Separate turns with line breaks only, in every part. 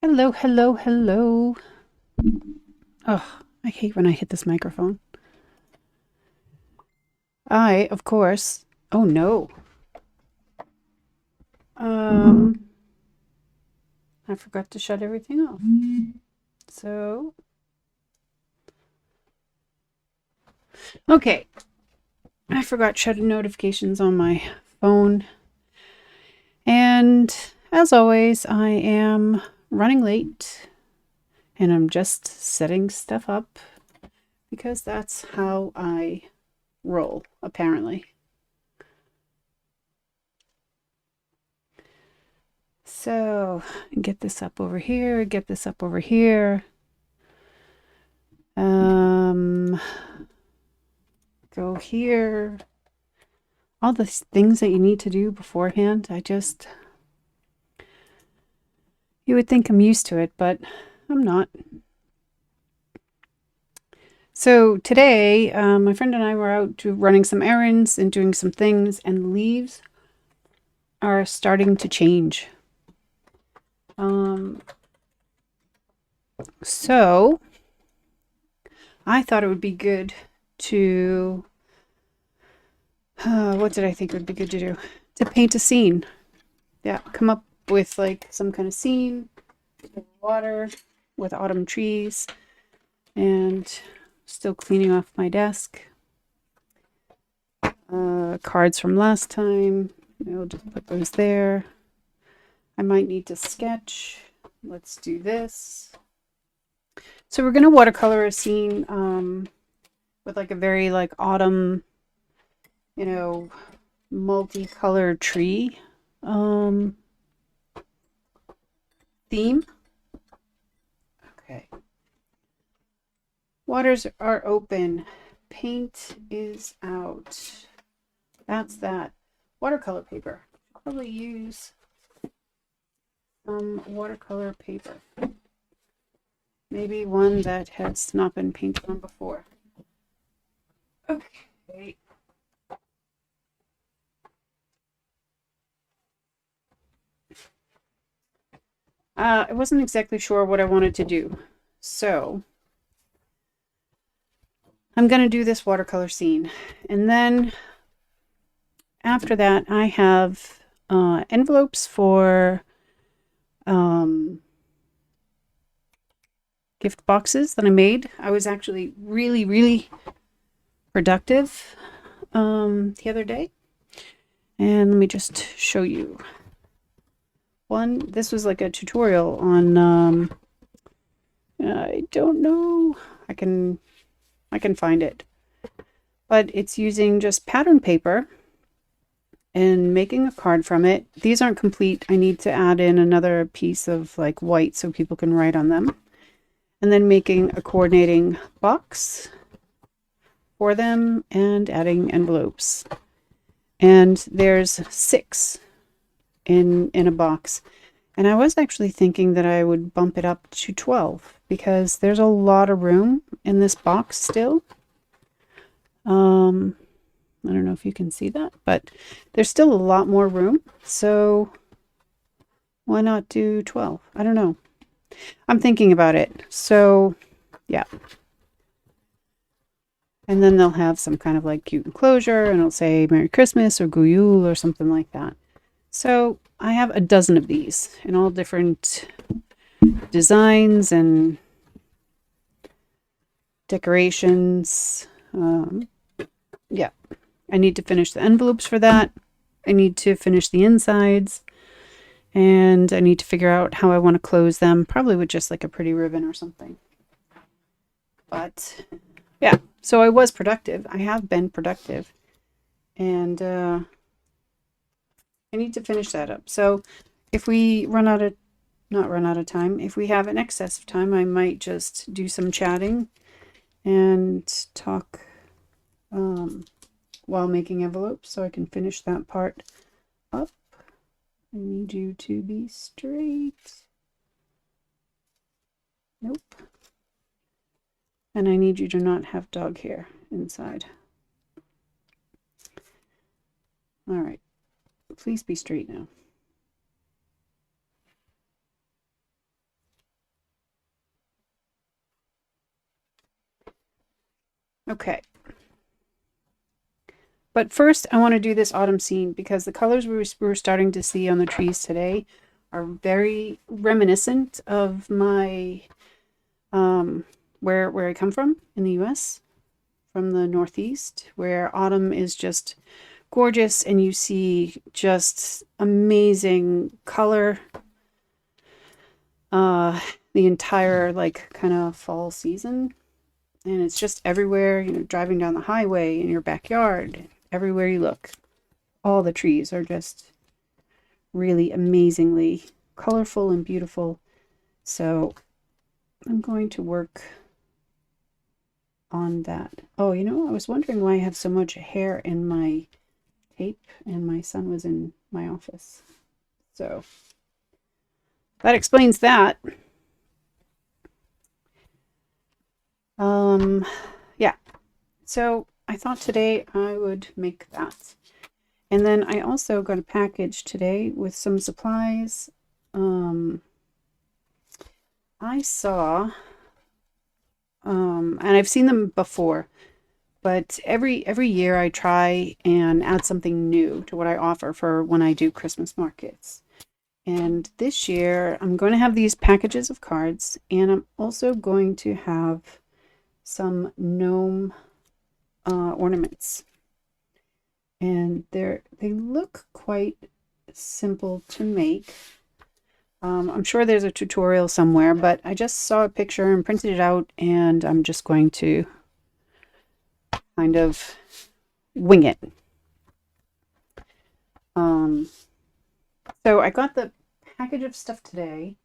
Hello, hello, hello. Oh, I hate when I hit this microphone. Of course. Oh no. Um, I forgot to shut everything off. So, okay. I forgot shutting notifications on my phone. And as always, I am running late and I'm just setting stuff up because that's how I roll, apparently. So, get this up over here, get this up over here. Um, Go here. All the things that you need to do beforehand. You would think I'm used to it, but I'm not. So today, my friend and I were out running some errands and doing some things, and the leaves are starting to change. Um, so I thought it would be good to, what did I think would be good to do? To paint a scene. Yeah, come up with like some kind of scene, with water, with autumn trees, and still cleaning off my desk. Cards from last time. I'll just put those there. I might need to sketch. Let's do this. So we're gonna watercolor a scene with like a very like autumn, you know, multicolored tree theme. Okay. Waters are open. Paint is out. That's that. Watercolor paper. Probably use some watercolor paper. Maybe one that has not been painted on before. Okay. I wasn't exactly sure what I wanted to do. So I'm going to do this watercolor scene. And then after that, I have envelopes for gift boxes that I made. I was actually really, really productive the other day. And let me just show you one. This was like a tutorial on, I don't know. I can find it. But it's using just pattern paper and making a card from it. These aren't complete. I need to add in another piece of like white so people can write on them. And then making a coordinating box for them and adding envelopes. And there's 6 in a box. And I was actually thinking that I would bump it up to 12 because there's a lot of room in this box still. I don't know if you can see that, but there's still a lot more room. So why not do 12? I don't know. I'm thinking about it. So yeah. And then they'll have some kind of like cute enclosure and it'll say Merry Christmas or Guyul or something like that. So I have a dozen of these in all different designs and decorations. Yeah, I need to finish the envelopes for that. I need to finish the insides. And I need to figure out how I want to close them, probably with just like a pretty ribbon or something. But yeah, so I was productive. I have been productive. And I need to finish that up. So if we not run out of time, if we have an excess of time, I might just do some chatting and talk while making envelopes so I can finish that part up. I need you to be straight. Nope. And I need you to not have dog hair inside. All right. Please be straight now. Okay. But first, I want to do this autumn scene because the colors we're starting to see on the trees today are very reminiscent of my where I come from in the U.S., from the Northeast, where autumn is just gorgeous and you see just amazing color the entire like kind of fall season. And it's just everywhere, you know, driving down the highway, in your backyard, everywhere you look. All the trees are just really amazingly colorful and beautiful. So I'm going to work on that. Oh, you know, I was wondering why I have so much hair in my tape and my son was in my office. So that explains that. Yeah. So I thought today I would make that. And then I also got a package today with some supplies. I saw, and I've seen them before, but every year I try and add something new to what I offer for when I do Christmas markets. And this year I'm going to have these packages of cards, and I'm also going to have some gnome ornaments. And they look quite simple to make. I'm sure there's a tutorial somewhere, but I just saw a picture and printed it out, and I'm just going to kind of wing it. So I got the package of stuff today,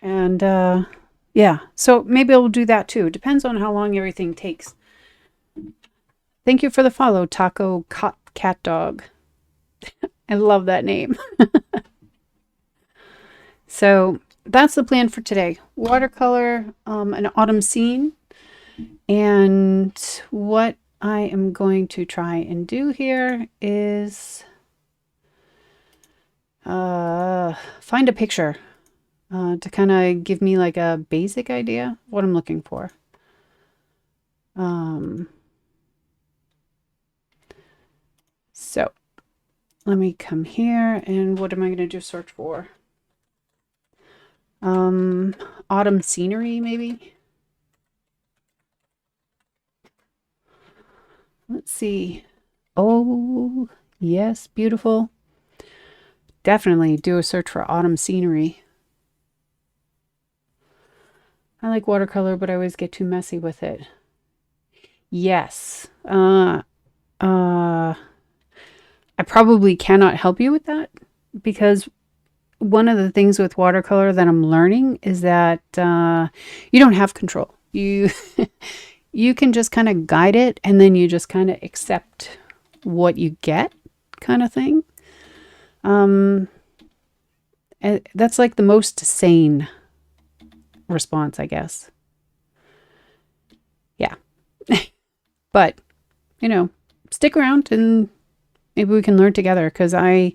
and yeah, so maybe I'll do that too. Depends on how long everything takes. Thank you for the follow, Taco Cat Dog. I love that name. So that's the plan for today. Watercolor, an autumn scene. And what I am going to try and do here is find a picture to kind of give me like a basic idea of what I'm looking for. So let me come here, and what am I going to do search for? Autumn scenery, maybe? Let's see. Oh, yes, beautiful. Definitely do a search for autumn scenery. I like watercolor, but I always get too messy with it. Yes. I probably cannot help you with that because one of the things with watercolor that I'm learning is that you don't have control. You you can just kind of guide it, and then you just kind of accept what you get, kind of thing. And that's like the most sane response, I guess. Yeah. But, you know, stick around and maybe we can learn together, because I'm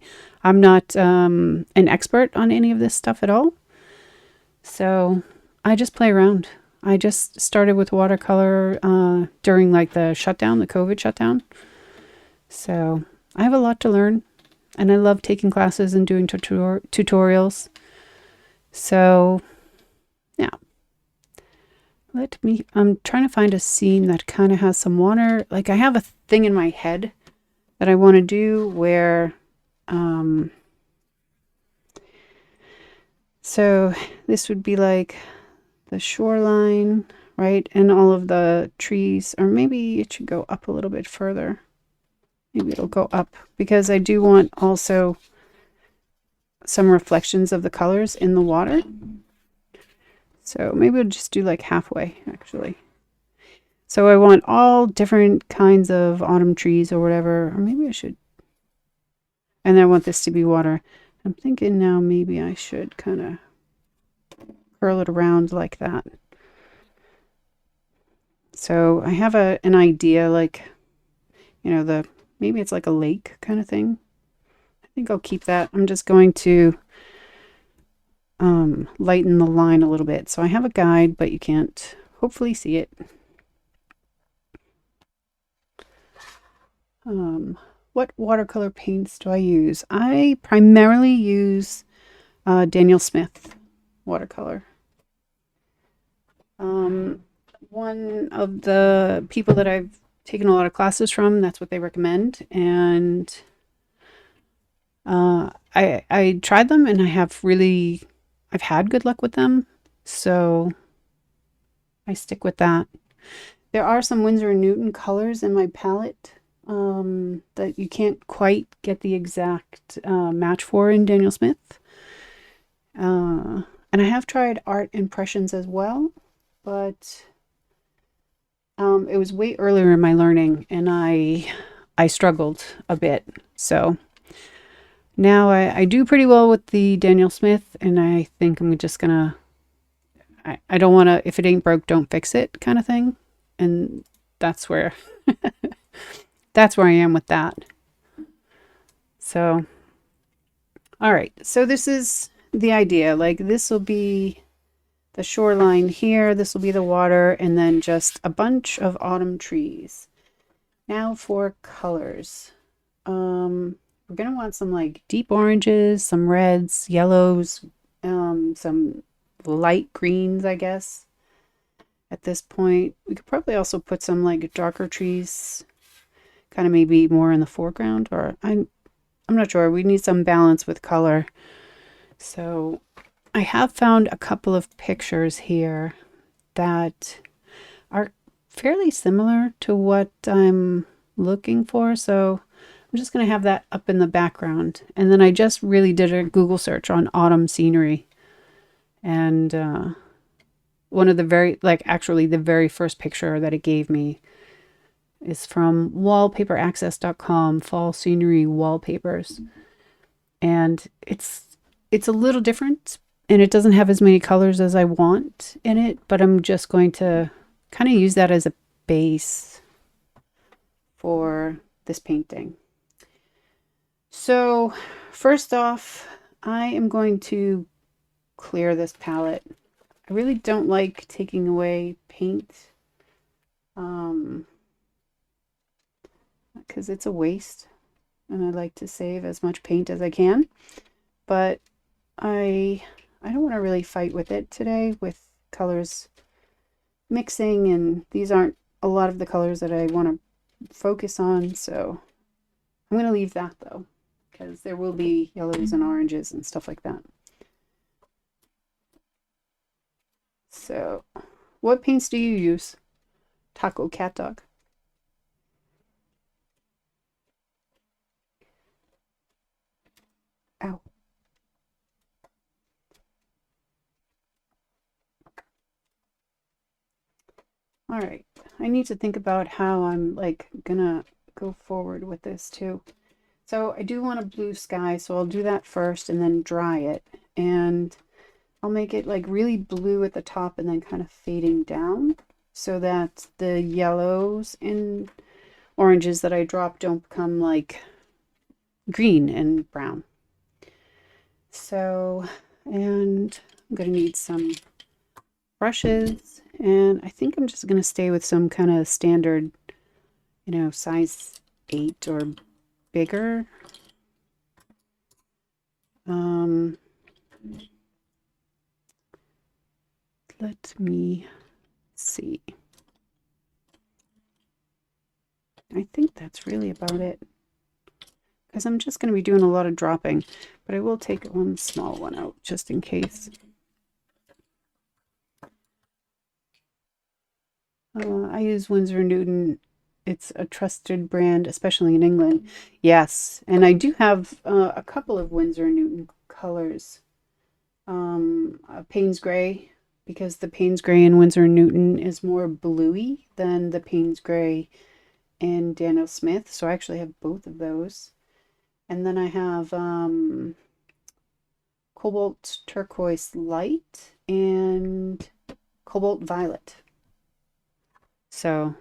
not an expert on any of this stuff at all. So I just play around. I just started with watercolor during like the shutdown, the COVID shutdown. So I have a lot to learn, and I love taking classes and doing tutorials. So yeah, I'm trying to find a scene that kind of has some water. Like I have a thing in my head that I want to do where, so this would be like the shoreline, right? And all of the trees, or maybe it should go up a little bit further. Maybe it'll go up because I do want also some reflections of the colors in the water. So maybe we'll just do like halfway, actually. So I want all different kinds of autumn trees or whatever, or maybe I should, and I want this to be water. I'm thinking now maybe I should kind of curl it around like that. So I have an idea, like, you know, maybe it's like a lake kind of thing. I think I'll keep that. I'm just going to lighten the line a little bit. So I have a guide, but you can't hopefully see it. What watercolor paints do I use? I primarily use Daniel Smith watercolor. One of the people that I've taken a lot of classes from, that's what they recommend. And I tried them and I've had good luck with them. So I stick with that. There are some Winsor & Newton colors in my palette that you can't quite get the exact match for in Daniel Smith. And I have tried art impressions as well, but it was way earlier in my learning and I struggled a bit. So now I do pretty well with the Daniel Smith, and I think I'm just gonna, I don't want to, if it ain't broke, don't fix it kind of thing. And that's where, that's where I am with that. So, all right. So this is the idea. Like this will be the shoreline here. This will be the water, and then just a bunch of autumn trees. Now for colors. We're going to want some like deep oranges, some reds, yellows, some light greens, I guess. At this point, we could probably also put some like darker trees, kind of maybe more in the foreground, or I'm not sure. We need some balance with color. So I have found a couple of pictures here that are fairly similar to what I'm looking for. So I'm just going to have that up in the background. And then I just really did a Google search on autumn scenery. And one of the actually the very first picture that it gave me is from wallpaperaccess.com, fall scenery wallpapers. And it's a little different, and it doesn't have as many colors as I want in it, but I'm just going to kind of use that as a base for this painting. So first off, I am going to clear this palette. I really don't like taking away paint because it's a waste, and I like to save as much paint as I can. But I don't want to really fight with it today with colors mixing, and these aren't a lot of the colors that I want to focus on, so I'm going to leave that though, because there will be yellows and oranges and stuff like that. So, what paints do you use? Taco cat dog. Ow. All right, I need to think about how I'm like gonna go forward with this too. So I do want a blue sky, so I'll do that first and then dry it. And I'll make it like really blue at the top and then kind of fading down so that the yellows and oranges that I drop don't become like green and brown. So, and I'm going to need some brushes, and I think I'm just going to stay with some kind of standard, size 8 or bigger. Let me see. I think that's really about it, because I'm just going to be doing a lot of dropping, but I will take one small one out just in case. I use Winsor & Newton. It's a trusted brand, especially in England. Yes, and I do have a couple of Winsor & Newton colors. Payne's Gray, because the Payne's Gray in Winsor & Newton is more bluey than the Payne's Gray in Daniel Smith. So I actually have both of those. And then I have Cobalt Turquoise Light and Cobalt Violet. So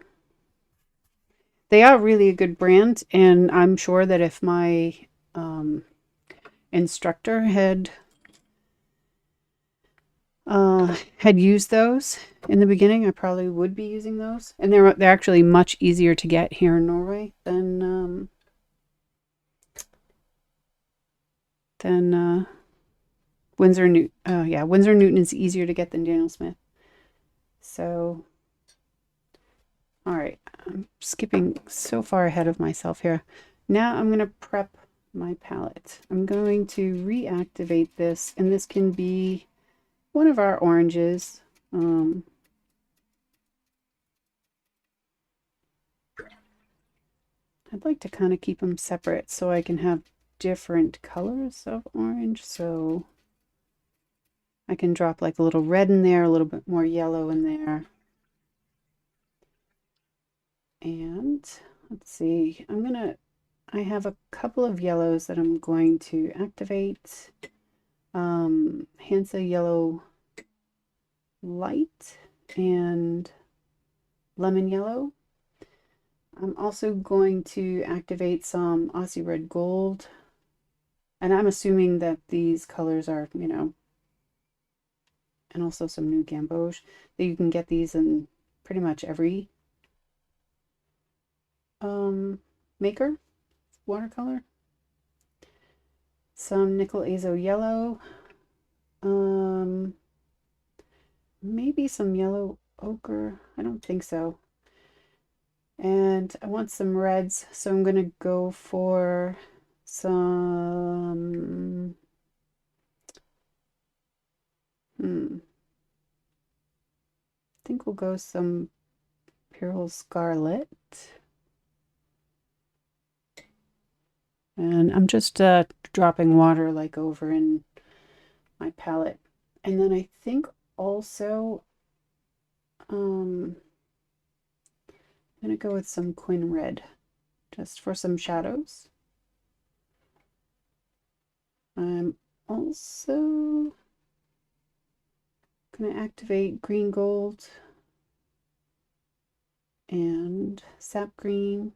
they are really a good brand, and I'm sure that if my instructor had had used those in the beginning, I probably would be using those. And they're actually much easier to get here in Norway than Winsor Newton. Yeah, Winsor Newton is easier to get than Daniel Smith. So, all right, I'm skipping so far ahead of myself here. Now I'm going to prep my palette. I'm going to reactivate this, and this can be one of our oranges. I'd like to kind of keep them separate so I can have different colors of orange. So I can drop like a little red in there, a little bit more yellow in there. And let's see, I have a couple of yellows that I'm going to activate. Hansa Yellow Light and Lemon Yellow. I'm also going to activate some Aussie Red Gold. And I'm assuming that these colors are, and also some new gamboge. That you can get these in pretty much every maker, watercolor. Some Nickel Azo Yellow. Maybe some yellow ochre. I don't think so. And I want some reds, so I'm going to go for some... I think we'll go some Pure Scarlet. And I'm just dropping water like over in my palette. And then I think also I'm going to go with some Quin Red just for some shadows. I'm also going to activate Green Gold and Sap Green.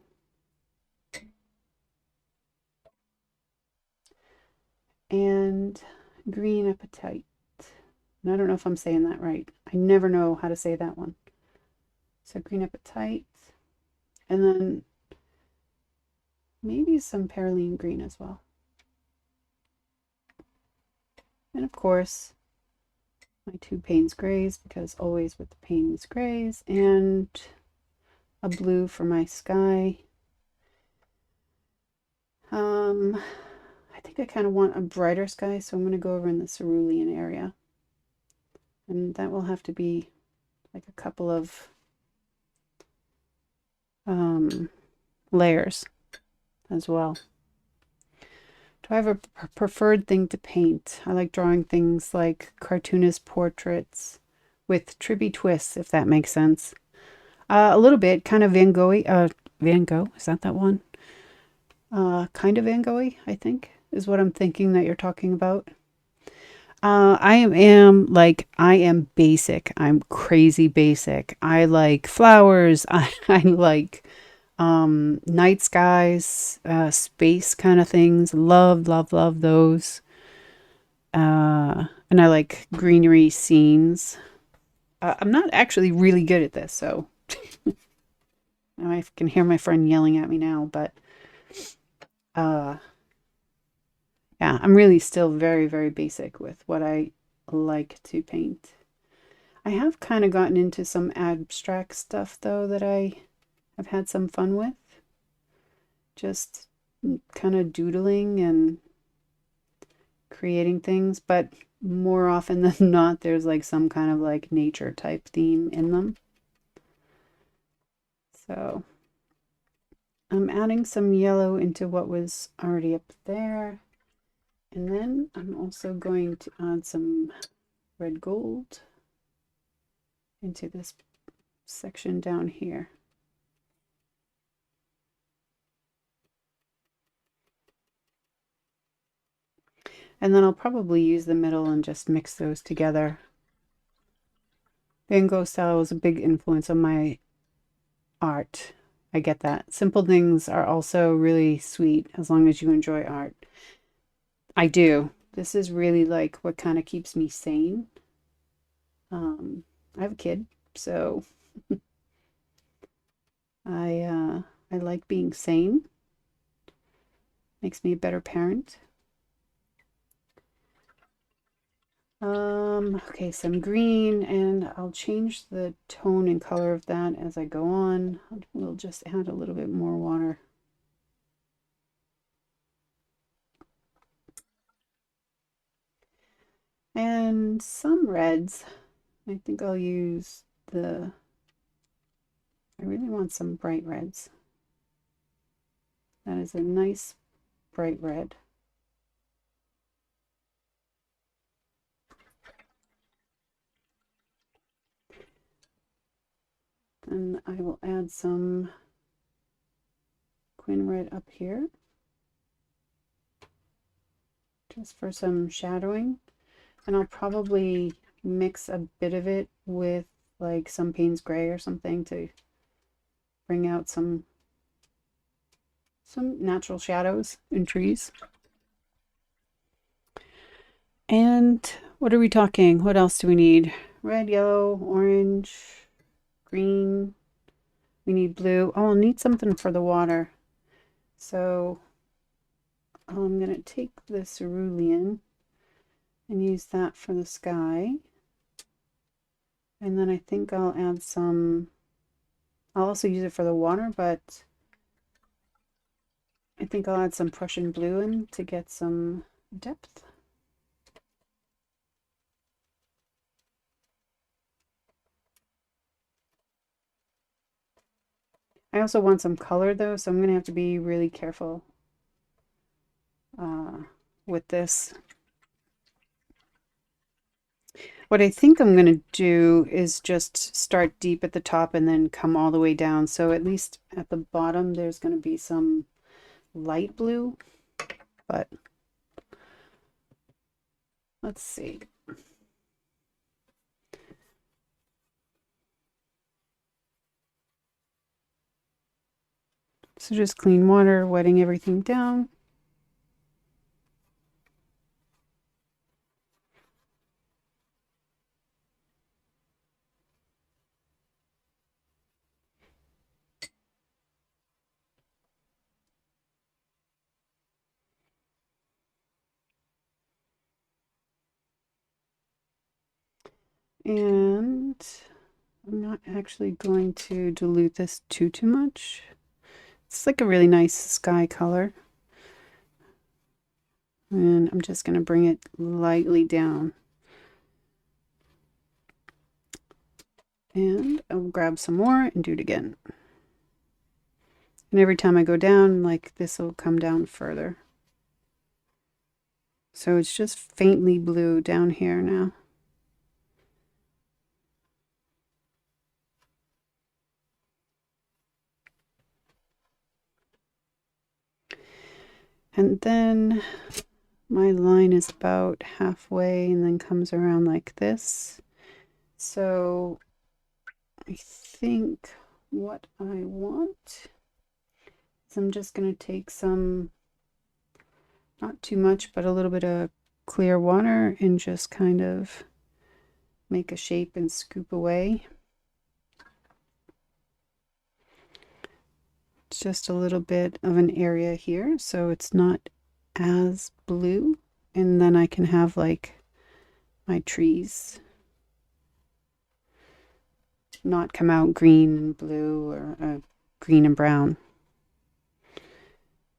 And Green Appetite. And I don't know if I'm saying that right. I never know how to say that one. So Green Appetite. And then maybe some Perylene Green as well. And of course, my two Payne's Grays, because always with the Payne's Grays. And a blue for my sky. I think I kind of want a brighter sky, so I'm going to go over in the cerulean area. And that will have to be like a couple of layers as well. Do I have a preferred thing to paint? I like drawing things like cartoonist portraits with trippy twists, if that makes sense. A little bit, kind of Van Gogh. Van Gogh, is that one? Kind of Van Gogh, I think, is what I'm thinking that you're talking about. I am basic. I'm crazy basic. I like flowers. I like night skies, space kind of things. Love, love, love those. And I like greenery scenes. I'm not actually really good at this, so I can hear my friend yelling at me now, but yeah, I'm really still very, very basic with what I like to paint. I have kind of gotten into some abstract stuff, though, that I have had some fun with. Just kind of doodling and creating things, but more often than not, there's like some kind of like nature type theme in them. So I'm adding some yellow into what was already up there. And then I'm also going to add some red gold into this section down here. And then I'll probably use the middle and just mix those together. Van Gogh style was a big influence on my art. I get that. Simple things are also really sweet as long as you enjoy art. I do. This is really like what kind of keeps me sane. I have a kid, so I like being sane. Makes me a better parent. Okay, some green, and I'll change the tone and color of that as I go on. We'll just add a little bit more water. And some reds. I think I'll use I really want some bright reds. That is a nice bright red. And I will add some Quin red up here, just for some shadowing. And I'll probably mix a bit of it with like some Payne's Gray or something to bring out some natural shadows in trees. And what are we talking? What else do we need? Red, yellow, orange, green. We need blue. Oh, I'll need something for the water. So I'm going to take the cerulean and use that for the sky. And then I think I'll add some, I'll also use it for the water, but I think I'll add some Prussian blue in to get some depth. I also want some color though, so I'm going to have to be really careful with this. What I think I'm going to do is just start deep at the top and then come all the way down. So at least at the bottom there's going to be some light blue, but let's see. So just clean water, wetting everything down. And I'm not actually going to dilute this too much. It's like a really nice sky color. And I'm just going to bring it lightly down. And I'll grab some more and do it again. And every time I go down, like this will come down further. So it's just faintly blue down here now. And then my line is about halfway and then comes around like this. So I think what I want is I'm just going to take some, not too much, but a little bit of clear water and just kind of make a shape and scoop away. It's just a little bit of an area here, so it's not as blue. And then I can have like my trees not come out green and blue or green and brown.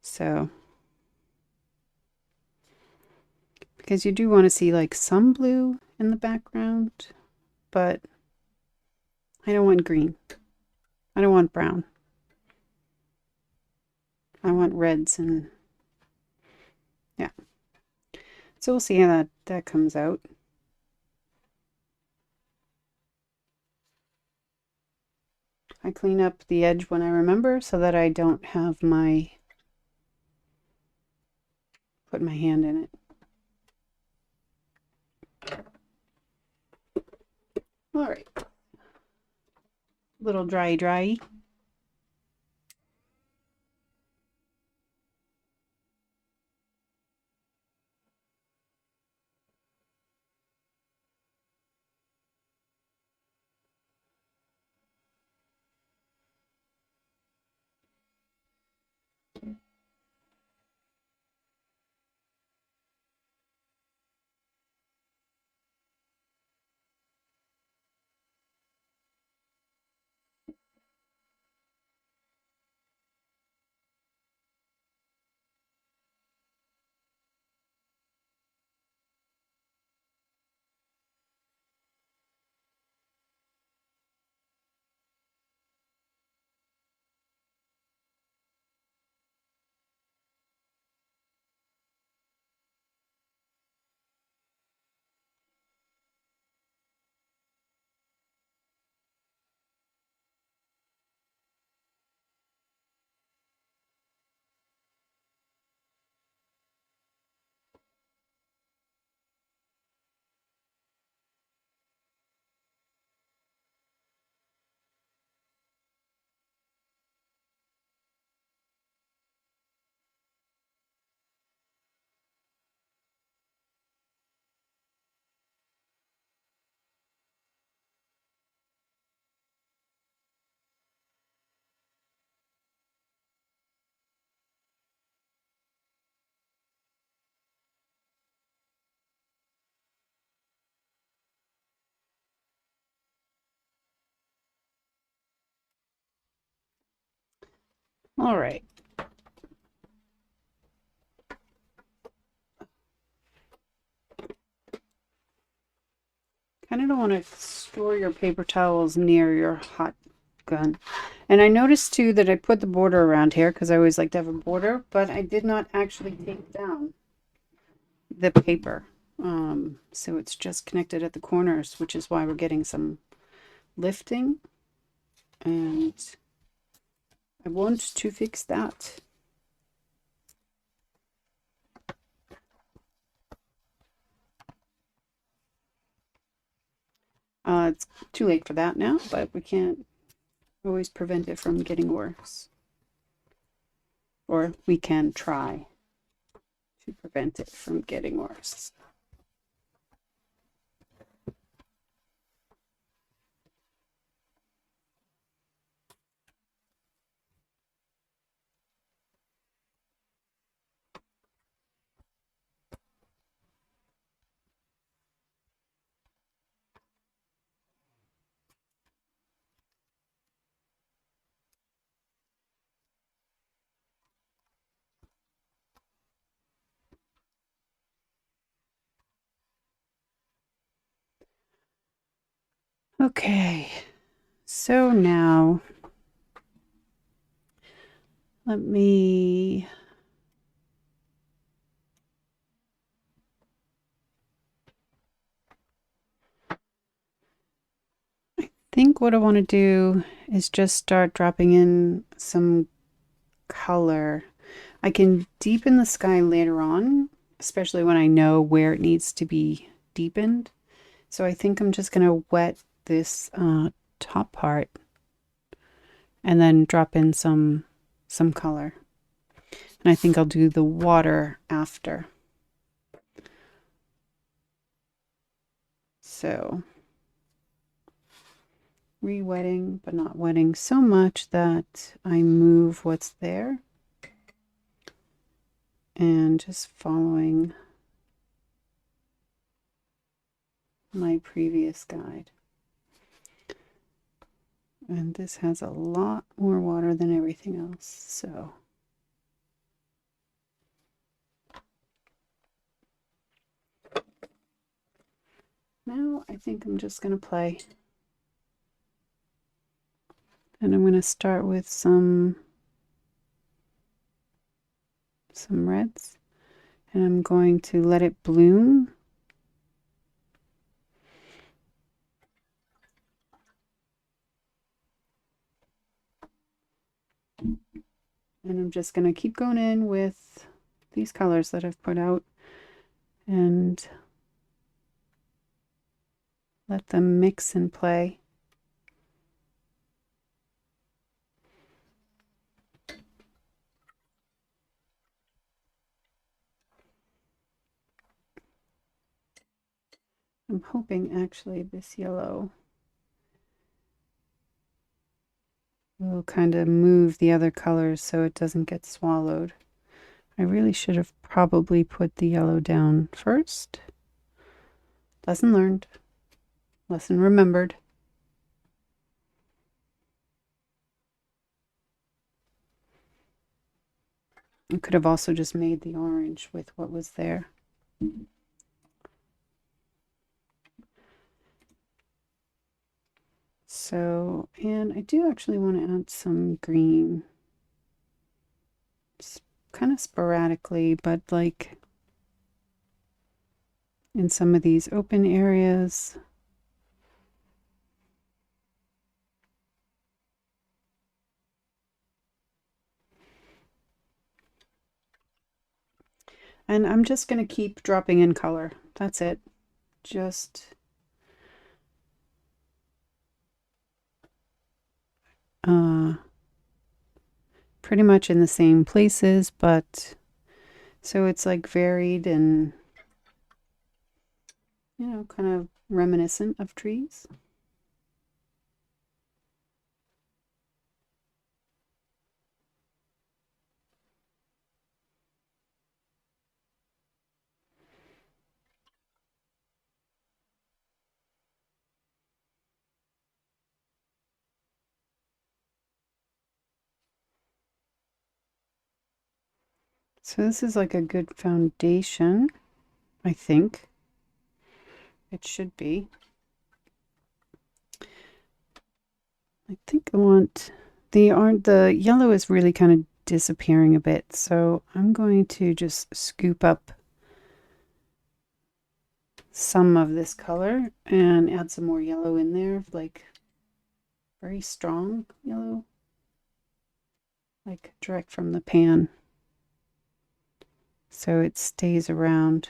So, because you do want to see like some blue in the background, but I don't want green. I don't want brown. I want reds and yeah. So we'll see how that comes out. I clean up the edge when I remember so that I don't have put my hand in it. All right. Little dry. All right. Kind of don't want to store your paper towels near your hot gun. And I noticed too that I put the border around here because I always like to have a border, but I did not actually take down the paper. So it's just connected at the corners, which is why we're getting some lifting. And I want to fix that. It's too late for that now, but we can't always prevent it from getting worse. Or we can try to prevent it from getting worse. Okay, so now let me think what I want to do is just start dropping in some color. I can deepen the sky later on, especially when I know where it needs to be deepened. So I think I'm just going to wet this top part and then drop in some color. And I think I'll do the water after. So re-wetting, but not wetting so much that I move what's there. And just following my previous guide. And this has a lot more water than everything else, so now I think I'm just going to play. And I'm going to start with some reds, and I'm going to let it bloom. And I'm just going to keep going in with these colors that I've put out and let them mix and play. I'm hoping actually this yellow will kind of move the other colors so it doesn't get swallowed. I really should have probably put the yellow down first. Lesson learned. Lesson remembered. I could have also just made the orange with what was there. So, and I do actually want to add some green. It's kind of sporadically, but like in some of these open areas. And I'm just going to keep dropping in color. That's it. Just pretty much in the same places, but so it's like varied and, you know, kind of reminiscent of trees. So this is like a good foundation, I think. It should be. I think I want the yellow is really kind of disappearing a bit, so I'm going to just scoop up some of this color and add some more yellow in there, like very strong yellow, like direct from the pan, so it stays around.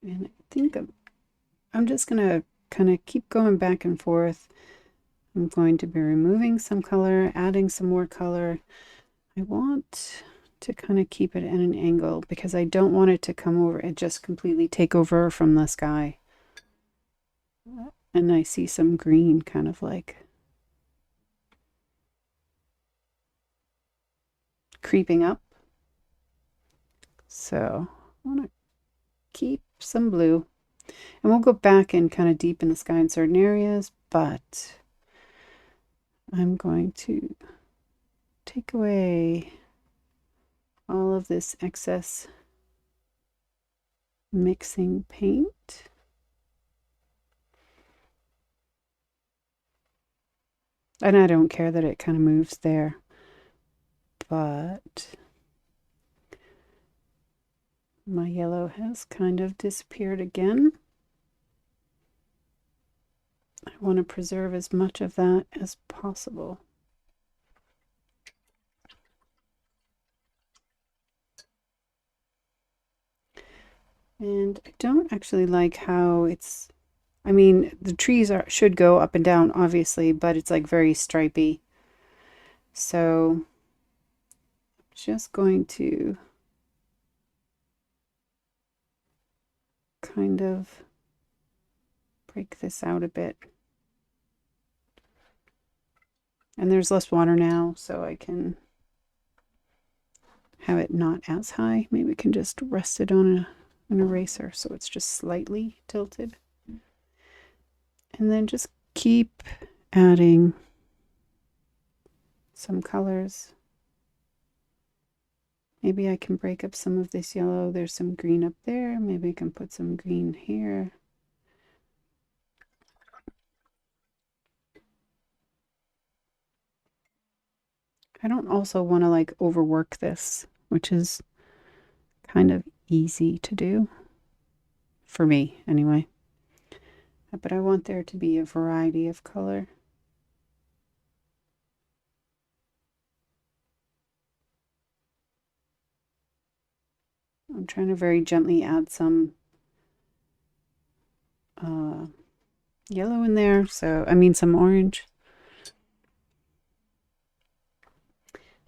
And I think I'm just going to kind of keep going back and forth. I'm going to be removing some color, adding some more color. I want to kind of keep it at an angle because I don't want it to come over and just completely take over from the sky. And I see some green kind of like creeping up. So I want to keep some blue. And we'll go back and kind of deepen the sky in certain areas, but I'm going to take away all of this excess mixing paint. And I don't care that it kind of moves there, but my yellow has kind of disappeared again. I want to preserve as much of that as possible. And I don't actually like how it's, I mean, the trees should go up and down, obviously, but it's like very stripy. So I'm just going to kind of break this out a bit. And there's less water now, so I can have it not as high. Maybe we can just rest it on an eraser so it's just slightly tilted. And then just keep adding some colors. Maybe I can break up some of this yellow. There's some green up there. Maybe I can put some green here. I don't also want to like overwork this, which is kind of easy to do for me anyway. But I want there to be a variety of color. I'm trying to very gently add some yellow in there, so I mean some orange.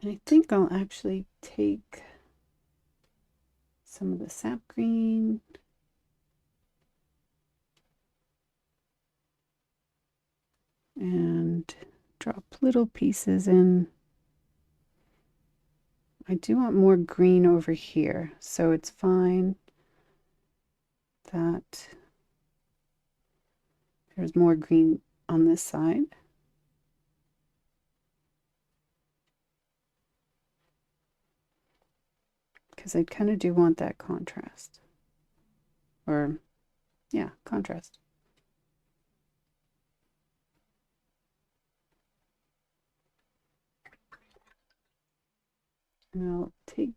And I think I'll actually take some of the sap green and drop little pieces in. I do want more green over here, so it's fine that there's more green on this side. Because I kind of do want that contrast. Or, yeah, contrast. And I'll take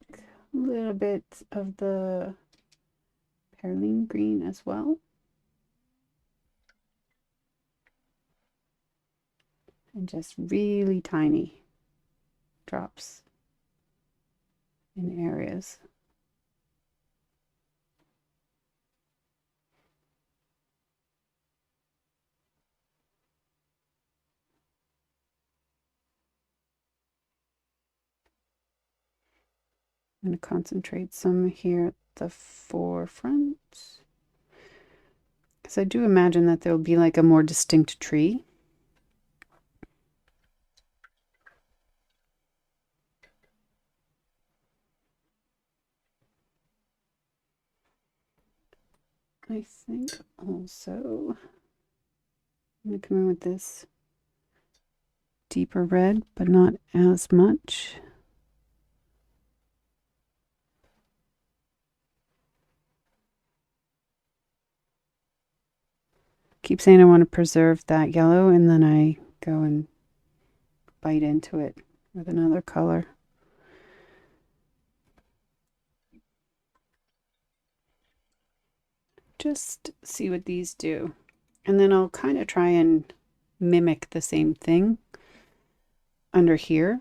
a little bit of the perylene green as well. And just really tiny drops in areas. I'm going to concentrate some here at the forefront. Because I do imagine that there will be like a more distinct tree. I think also I'm going to come in with this deeper red, but not as much. Keep saying I want to preserve that yellow, and then I go and bite into it with another color. Just see what these do. And then I'll kind of try and mimic the same thing under here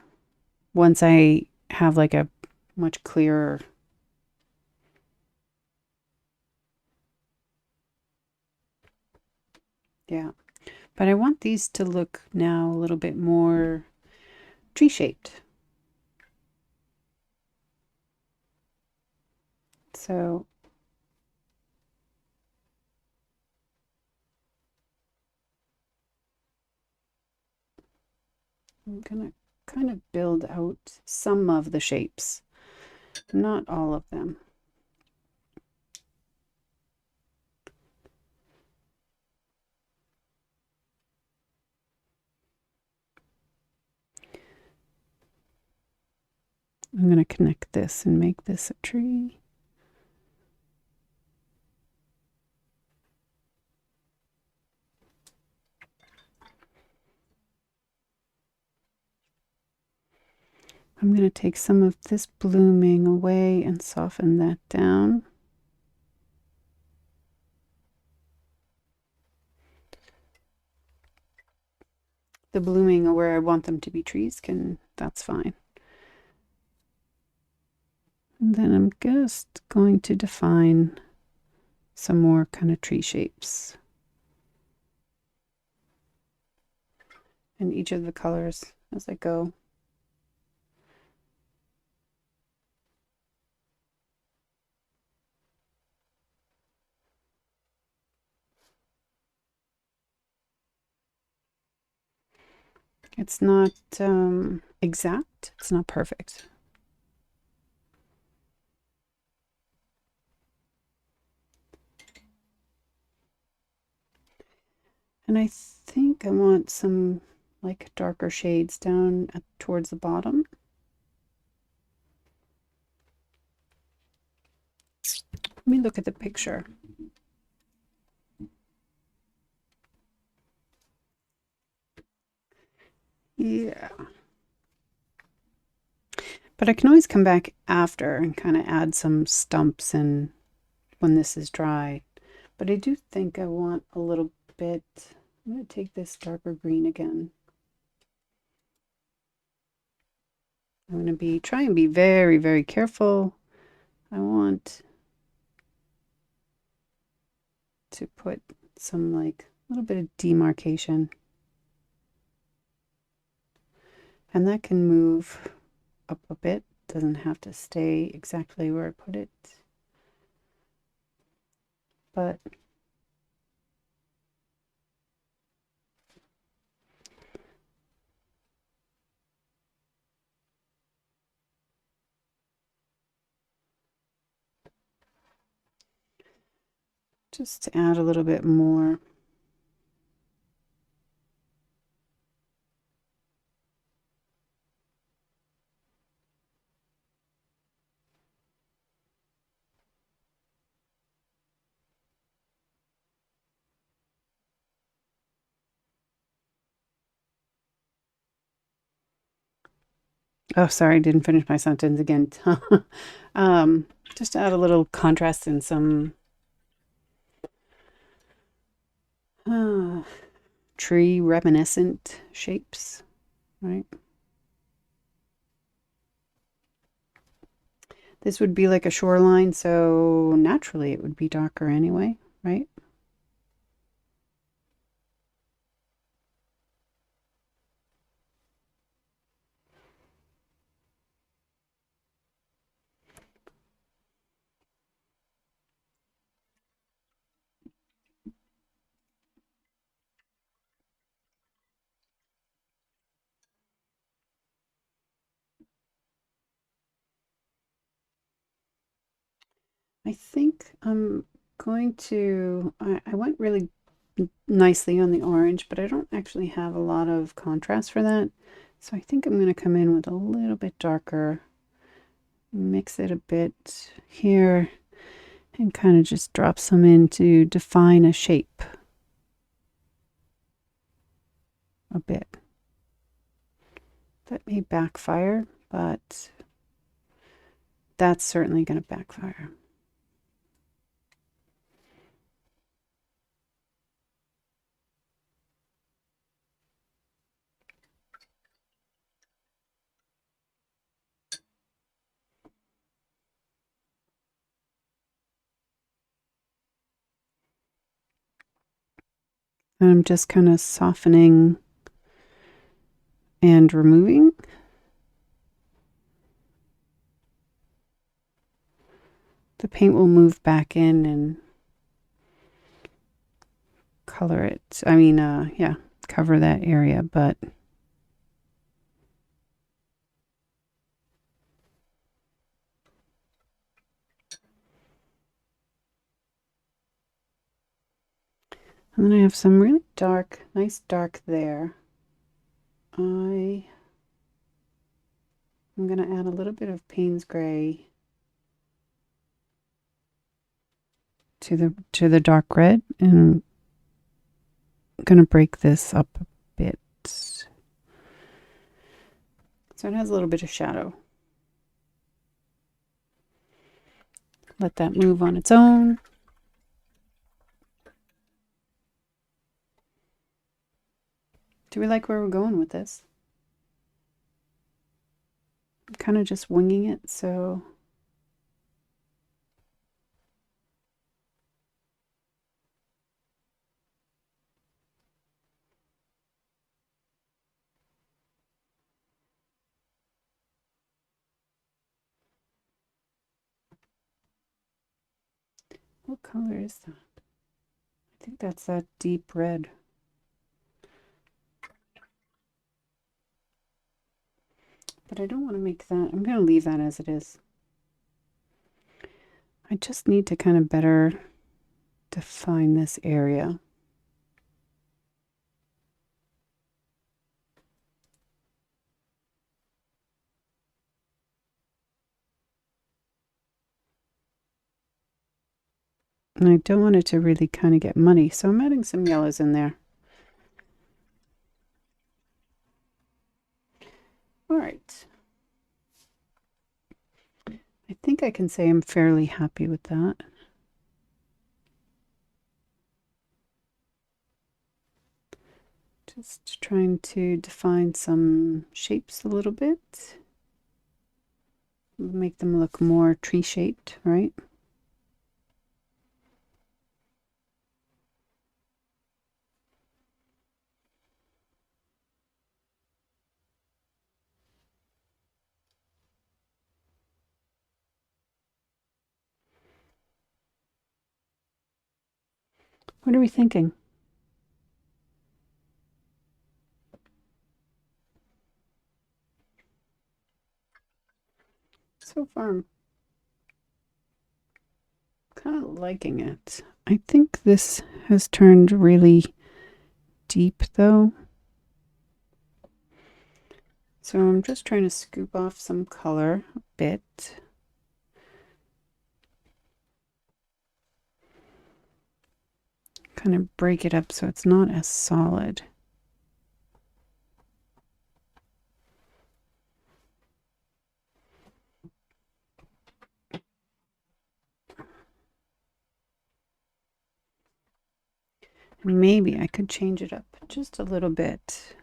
once I have like a much clearer. Yeah. But I want these to look now a little bit more tree shaped. So I'm going to kind of build out some of the shapes, not all of them. I'm going to connect this and make this a tree. I'm going to take some of this blooming away and soften that down. The blooming where I want them to be trees that's fine. And then I'm just going to define some more kind of tree shapes. And each of the colors as I go. It's not exact, it's not perfect. And I think I want some like darker shades down towards the bottom. Let me look at the picture. Yeah. But I can always come back after and kind of add some stumps and when this is dry. But I do think I want a little bit. I'm going to take this darker green again. I'm going to try and be very, very careful. I want to put some like a little bit of demarcation. And that can move up a bit. Doesn't have to stay exactly where I put it. But just to add a little bit more. Oh, sorry, I didn't finish my sentence again. Just to add a little contrast and some tree reminiscent shapes, right? This would be like a shoreline, so naturally it would be darker anyway, right? I think I'm going to, I went really nicely on the orange, but I don't actually have a lot of contrast for that. So I think I'm going to come in with a little bit darker, mix it a bit here, and kind of just drop some in to define a shape a bit. That may backfire, but that's certainly going to backfire. And I'm just kind of softening and removing. The paint will move back in and color it. I mean, yeah, cover that area, but and then I have some really dark, nice dark there. I'm going to add a little bit of Payne's Gray to the dark red, and I'm going to break this up a bit. So it has a little bit of shadow. Let that move on its own. Do we like where we're going with this? I'm kind of just winging it, so what color is that? I think that's that deep red. But I don't want to make that. I'm going to leave that as it is. I just need to kind of better define this area. And I don't want it to really kind of get muddy, so I'm adding some yellows in there. All right. I think I can say I'm fairly happy with that. Just trying to define some shapes a little bit. Make them look more tree-shaped, right? What are we thinking? So far, I'm kind of liking it. I think this has turned really deep, though. So I'm just trying to scoop off some color a bit. Kind of break it up so it's not as solid. Maybe I could change it up just a little bit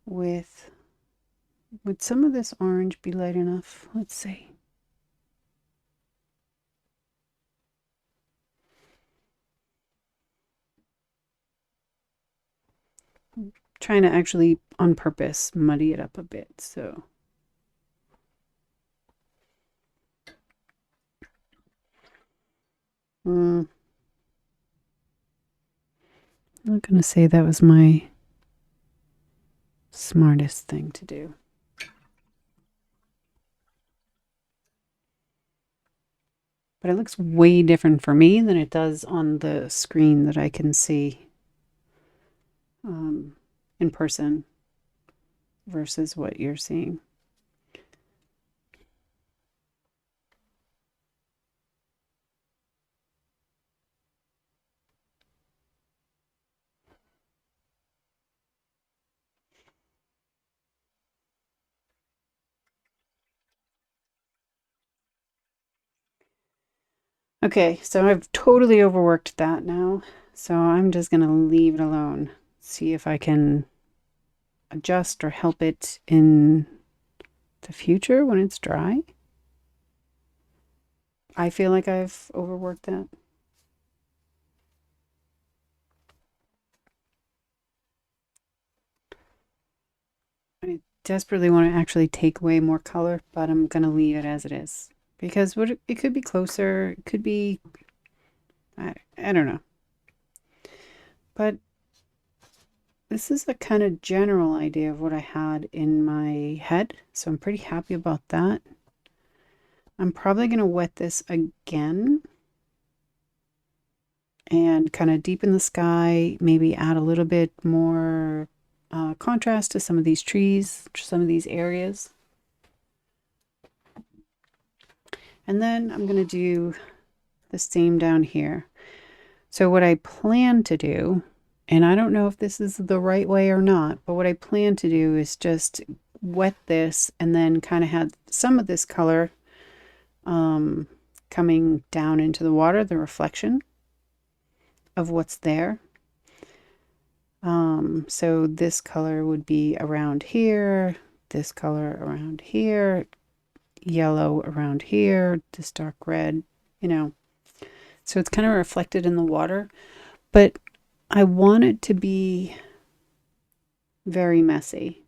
with, would some of this orange be light enough? Let's see. I'm trying to actually on purpose muddy it up a bit, so. I'm not going to say that was my smartest thing to do. But it looks way different for me than it does on the screen that I can see in person versus what you're seeing. Okay, so I've totally overworked that now. So I'm just going to leave it alone. See if I can adjust or help it in the future when it's dry. I feel like I've overworked that. I desperately want to actually take away more color, but I'm going to leave it as it is. Because it could be closer, it could be, I don't know. But this is a kind of general idea of what I had in my head, so I'm pretty happy about that. I'm probably going to wet this again and kind of deepen the sky, maybe add a little bit more contrast to some of these trees, some of these areas. And then I'm going to do the same down here. So what I plan to do, and I don't know if this is the right way or not, but what I plan to do is just wet this and then kind of have some of this color coming down into the water, the reflection of what's there. So this color would be around here, this color around here, yellow around here, this dark red, you know. So it's kind of reflected in the water, but I want it to be very messy.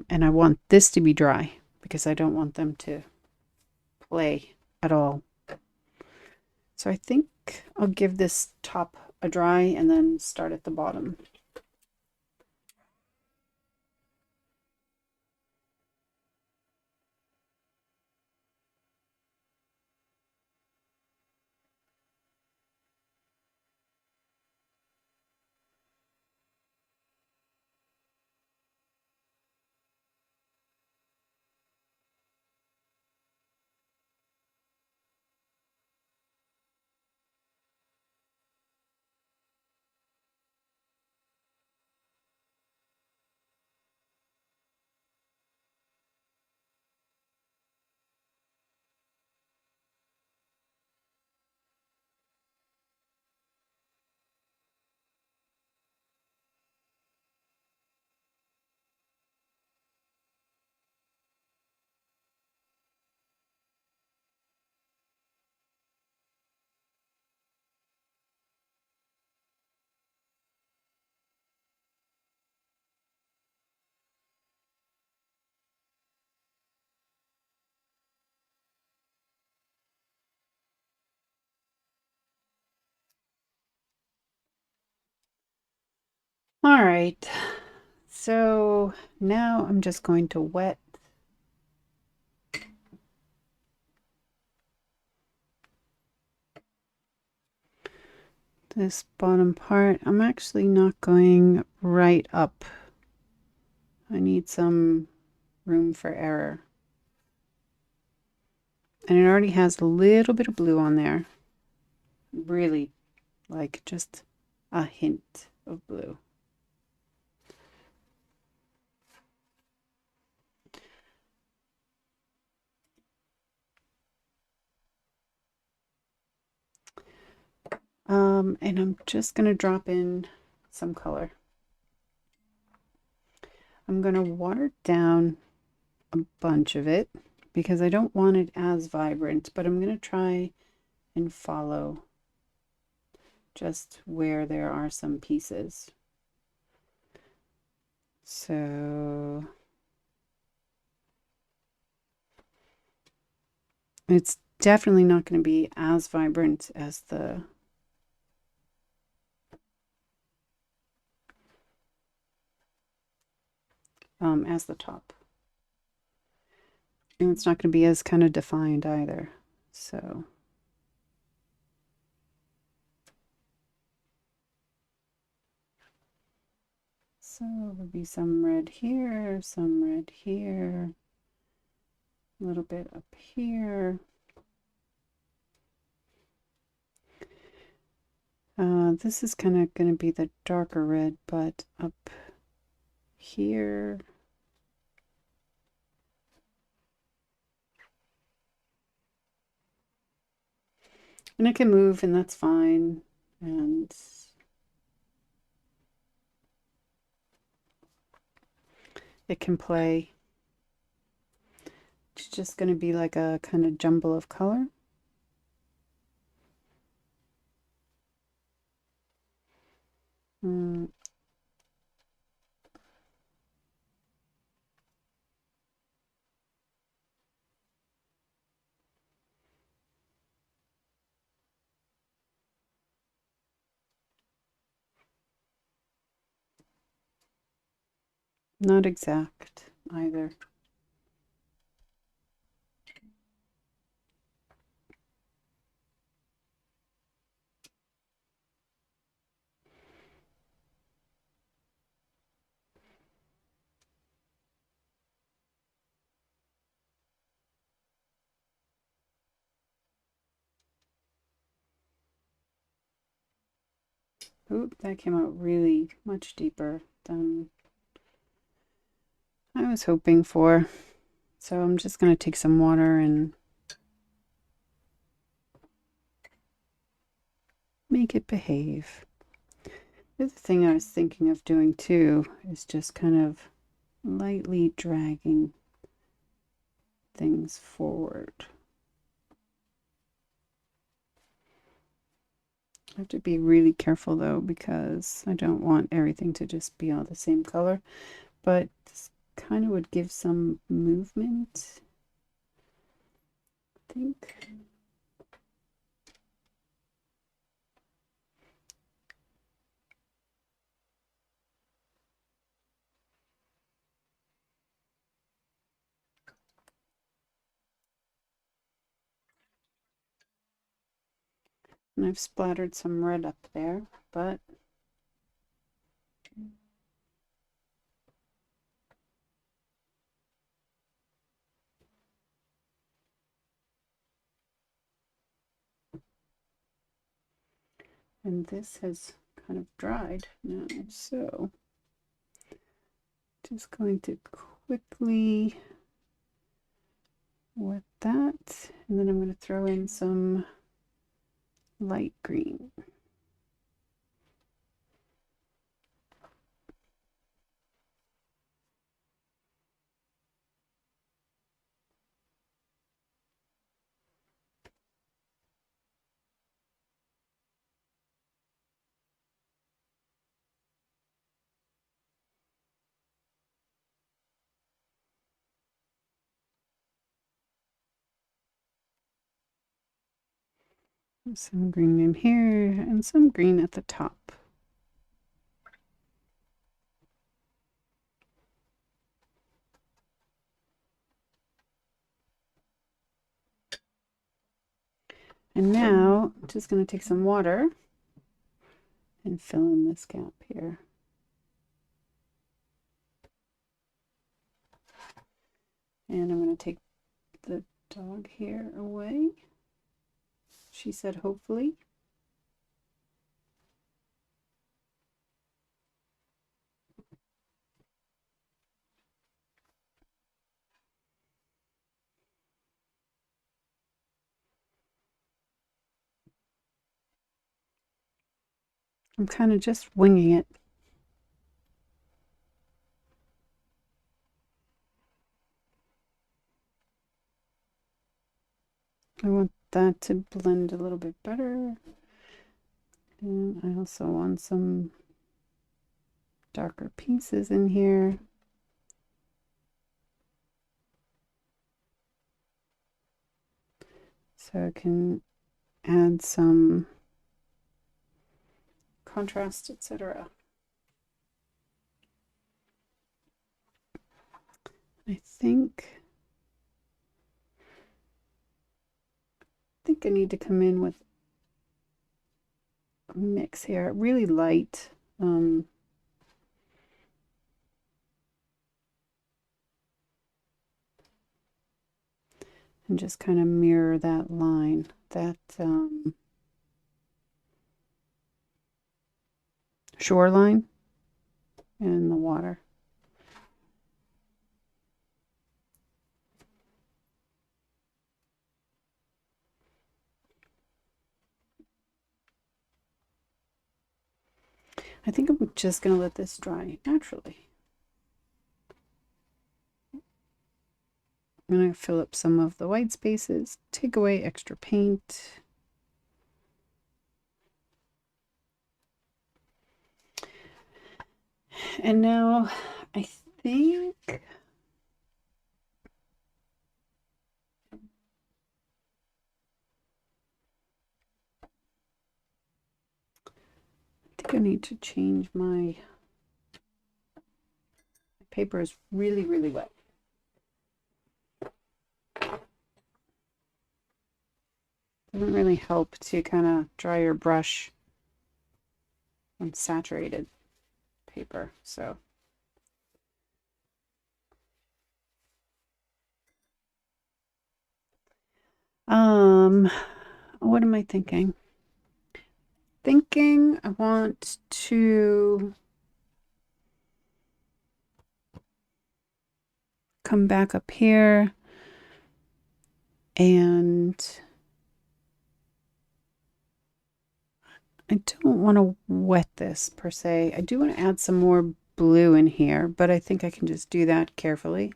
And I want this to be dry because I don't want them to play at all. So I think I'll give this top a dry and then start at the bottom. All right, so now I'm just going to wet this bottom part. I'm actually not going right up. I need some room for error. And it already has a little bit of blue on there. Really, like just a hint of blue. And I'm just going to drop in some color. I'm going to water down a bunch of it because I don't want it as vibrant, but I'm going to try and follow just where there are some pieces. So it's definitely not going to be as vibrant as the top. And it's not going to be as kind of defined either. So there'll be some red here, some red here, a little bit up here. This is kind of going to be the darker red, but up here. And it can move, and that's fine. And it can play. It's just going to be like a kind of jumble of color. Not exact either. Oop, that came out really much deeper than I was hoping for. So I'm just going to take some water and make it behave. The other thing I was thinking of doing too is just kind of lightly dragging things forward. I have to be really careful though, because I don't want everything to just be all the same color, but this kind of would give some movement, I think. And I've splattered some red up there, but and this has kind of dried now, so just going to quickly wet that, and then I'm going to throw in some light green. Some green in here and some green at the top. And now I'm just going to take some water and fill in this gap here. And I'm going to take the dog hair away. She said hopefully. I'm kind of just winging it. I want that to blend a little bit better. And I also want some darker pieces in here. So I can add some contrast, etc. I think think I need to come in with a mix here, really light. And just kind of mirror that line, that shoreline in the water. I think I'm just going to let this dry naturally. I'm going to fill up some of the white spaces, take away extra paint. And now I think I need to change my paper is really, really wet. Doesn't really help to kind of dry your brush on saturated paper. So what am I thinking? I want to come back up here and I don't want to wet this per se. I do want to add some more blue in here, but I think I can just do that carefully.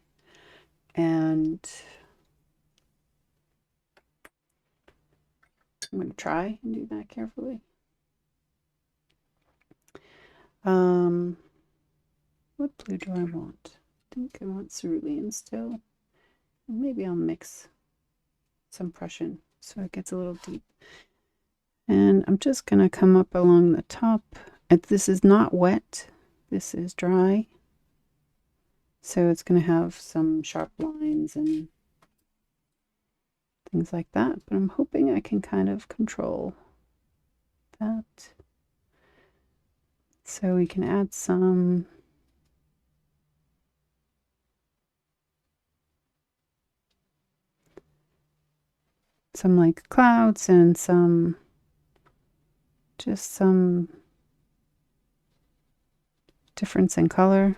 And I'm going to try and do that carefully. What blue do I want? I think I want cerulean still. Maybe I'll mix some Prussian so it gets a little deep. And I'm just going to come up along the top. This is not wet. This is dry. So it's going to have some sharp lines and things like that. But I'm hoping I can kind of control that. So we can add some like clouds and just some difference in color.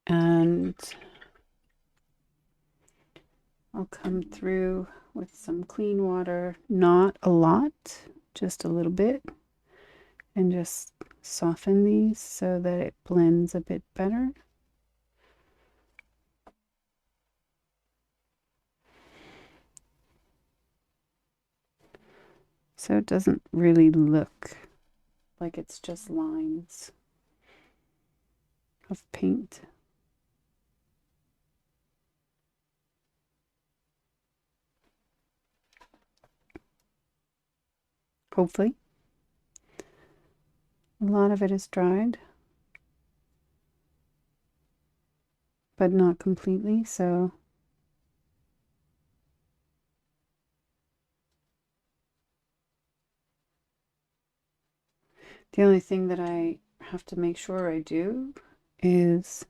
And I'll come through with some clean water, not a lot, just a little bit, and just soften these so that it blends a bit better. So it doesn't really look like it's just lines of paint. Hopefully. A lot of it is dried, but not completely, so the only thing that I have to make sure I do is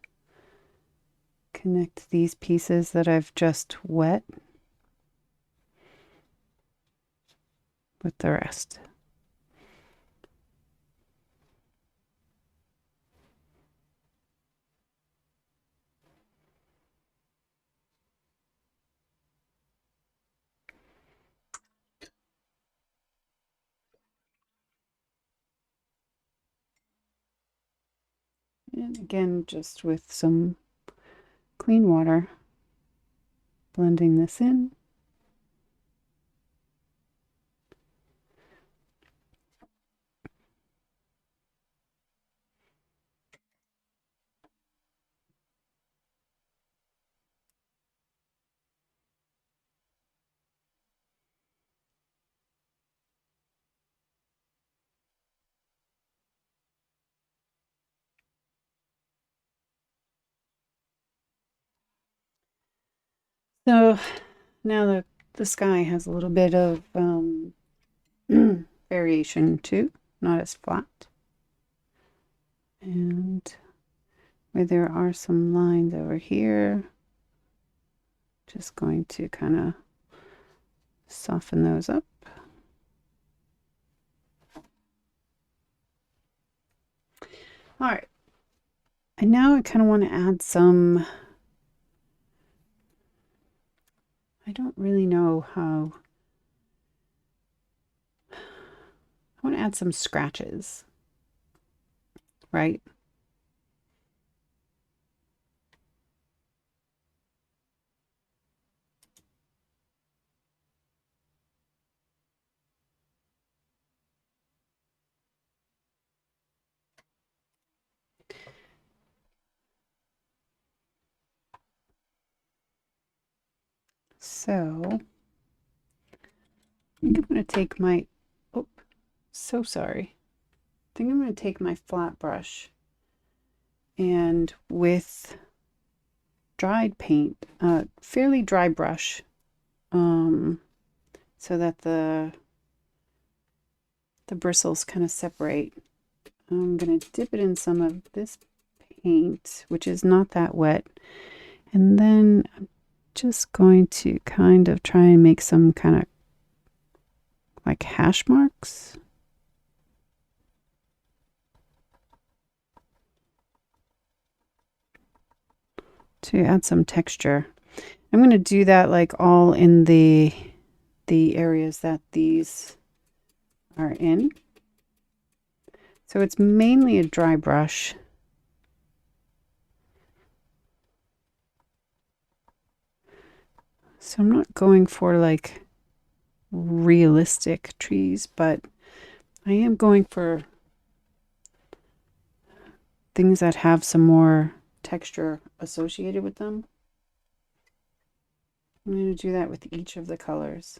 connect these pieces that I've just wet with the rest. And again, just with some clean water, blending this in. So now the sky has a little bit of variation too, not as flat. And where there are some lines over here, just going to kind of soften those up. All right. And now I kind of want to add some, I don't really know how, I want to add some scratches, right? So I think I'm going to take my, oh, so sorry. I think I'm going to take my flat brush and with dried paint, fairly dry brush, so that the bristles kind of separate. I'm going to dip it in some of this paint, which is not that wet, and then I'm just going to kind of try and make some kind of like hash marks. To add some texture. I'm going to do that like all in the areas that these are in. So it's mainly a dry brush. So I'm not going for like realistic trees, but I am going for things that have some more texture associated with them. I'm going to do that with each of the colors.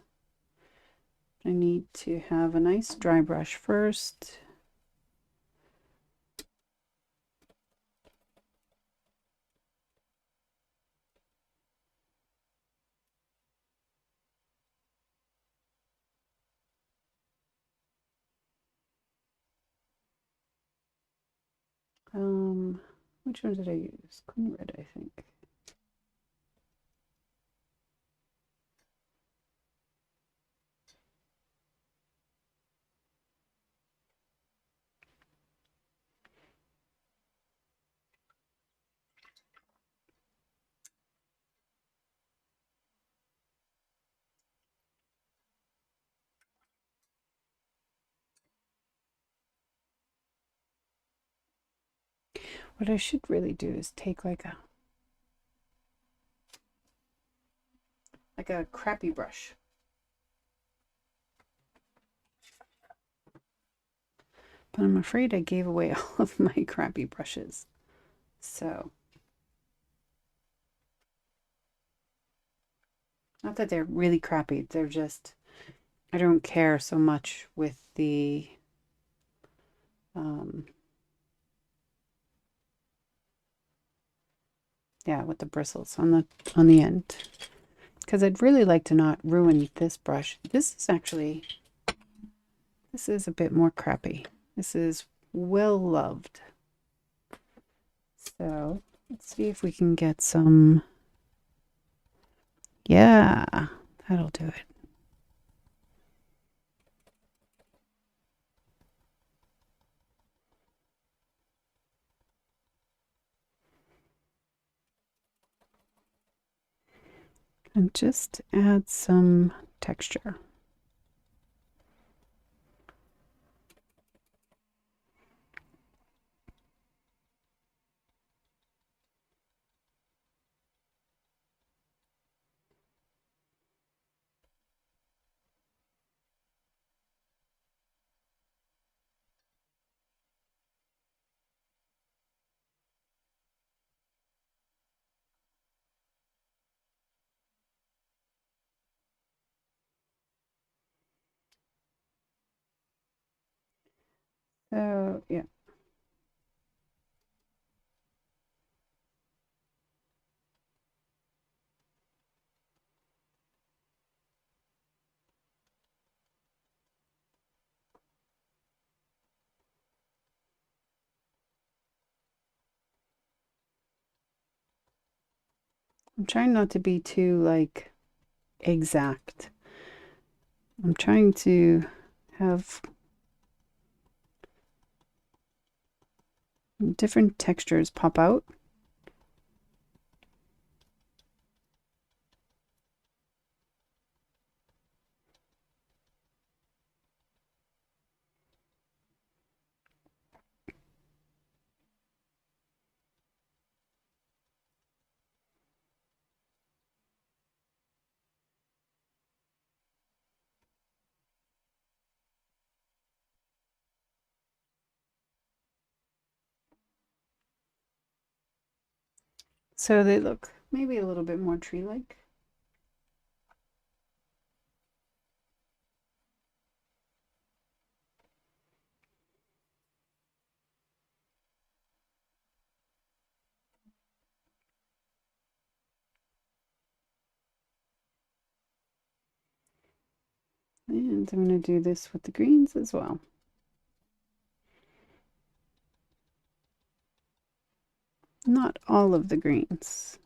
I need to have a nice dry brush first. Which one did I use? Clean red, I think. What I should really do is take like a crappy brush. But I'm afraid I gave away all of my crappy brushes. So, not that they're really crappy, they're just, I don't care so much with the, yeah, with the bristles on the end. Because I'd really like to not ruin this brush. This is a bit more crappy. This is well loved. So let's see if we can get some, yeah, that'll do it. And just add some texture. So, yeah. I'm trying not to be too like exact. I'm trying to have different textures pop out. So they look maybe a little bit more tree-like. And I'm going to do this with the greens as well. Not all of the greens.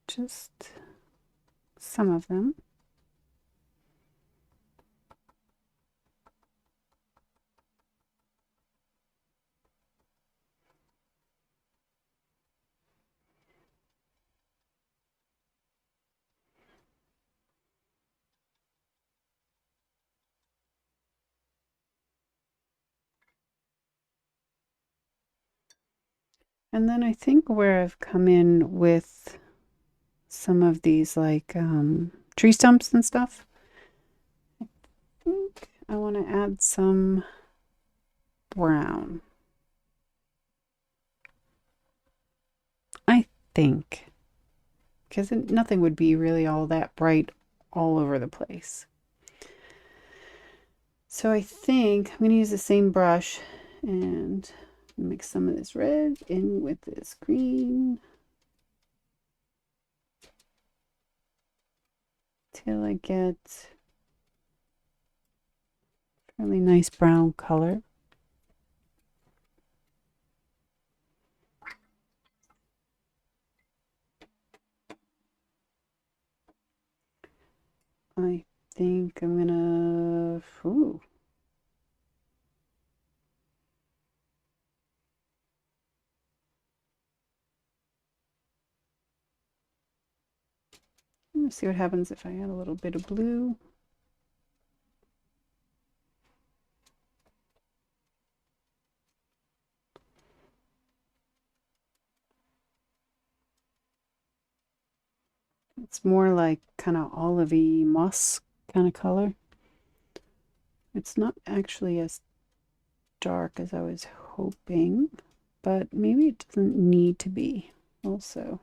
Just some of them. And then I think where I've come in with some of these like tree stumps and stuff, I think I want to add some brown. I think. Because nothing would be really all that bright all over the place. So I think I'm going to use the same brush and mix some of this red in with this green till I get a really nice brown color. I think I'm gonna, ooh. Let's see what happens if I add a little bit of blue. It's more like kind of olivey moss kind of color. It's not actually as dark as I was hoping, but maybe it doesn't need to be also.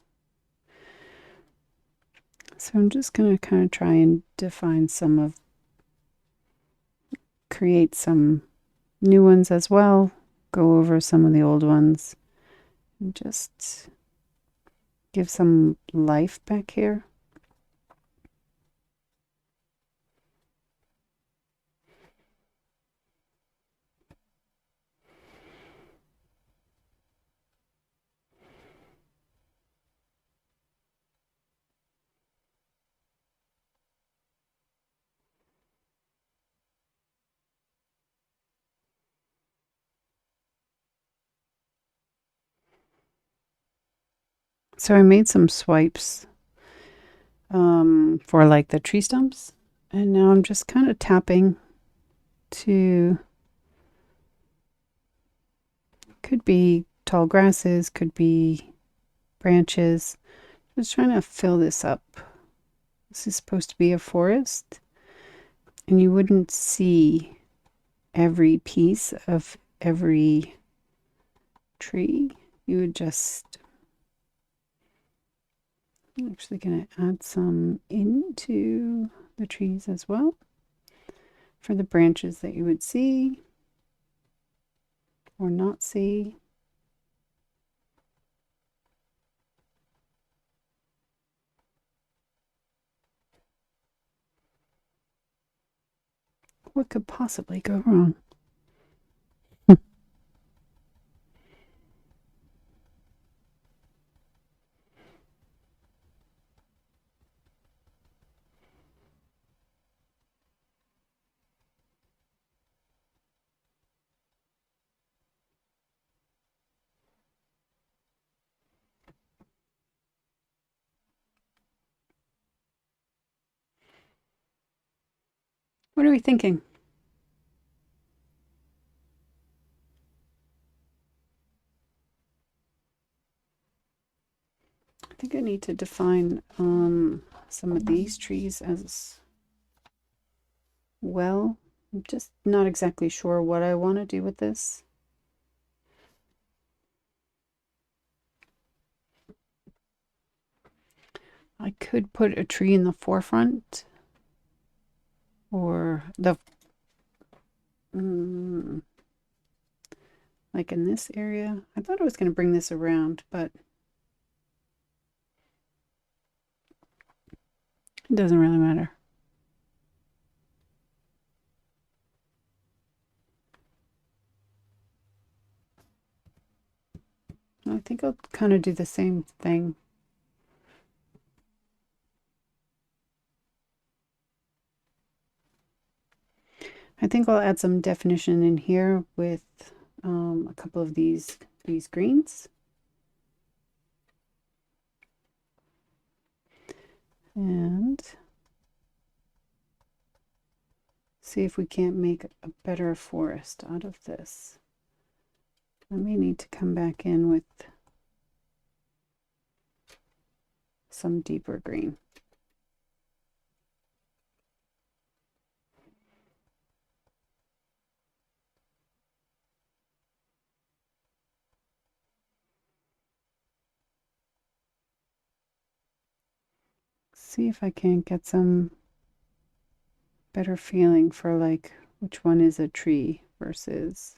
So I'm just going to kind of try and define create some new ones as well, go over some of the old ones, and just give some life back here. So I made some swipes for like the tree stumps, and now I'm just kind of tapping to, could be tall grasses, could be branches. Just trying to fill this up. This is supposed to be a forest, and you wouldn't see every piece of every tree. You would just, I'm actually going to add some into the trees as well for the branches that you would see or not see. What could possibly go wrong? What are we thinking? I think I need to define some of these trees as well. I'm just not exactly sure what I want to do with this. I could put a tree in the forefront or the like in this area. I thought I was going to bring this around, but it doesn't really matter. I think I'll kind of do the same thing. I think I'll add some definition in here with a couple of these greens. And see if we can't make a better forest out of this. I may need to come back in with some deeper green. See if I can't get some better feeling for like which one is a tree versus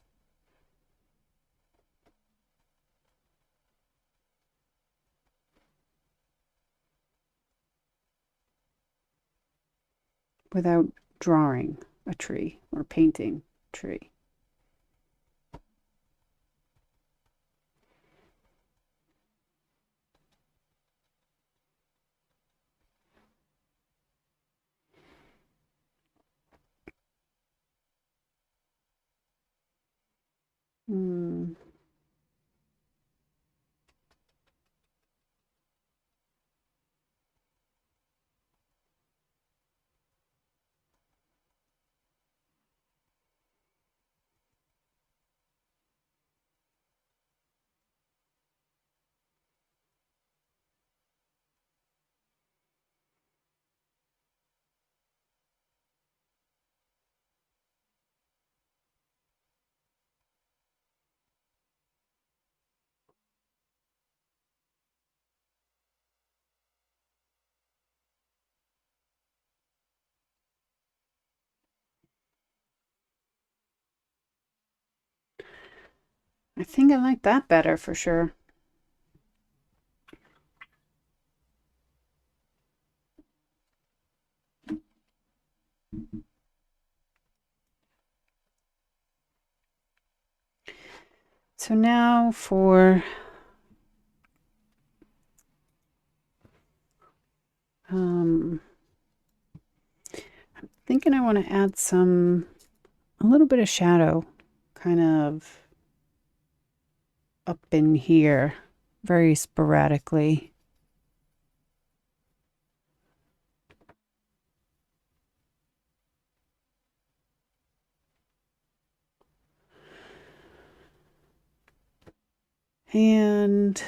without drawing a tree or painting a tree. Hmm. I think I like that better for sure. So now for I'm thinking I want to add a little bit of shadow kind of up in here very sporadically. And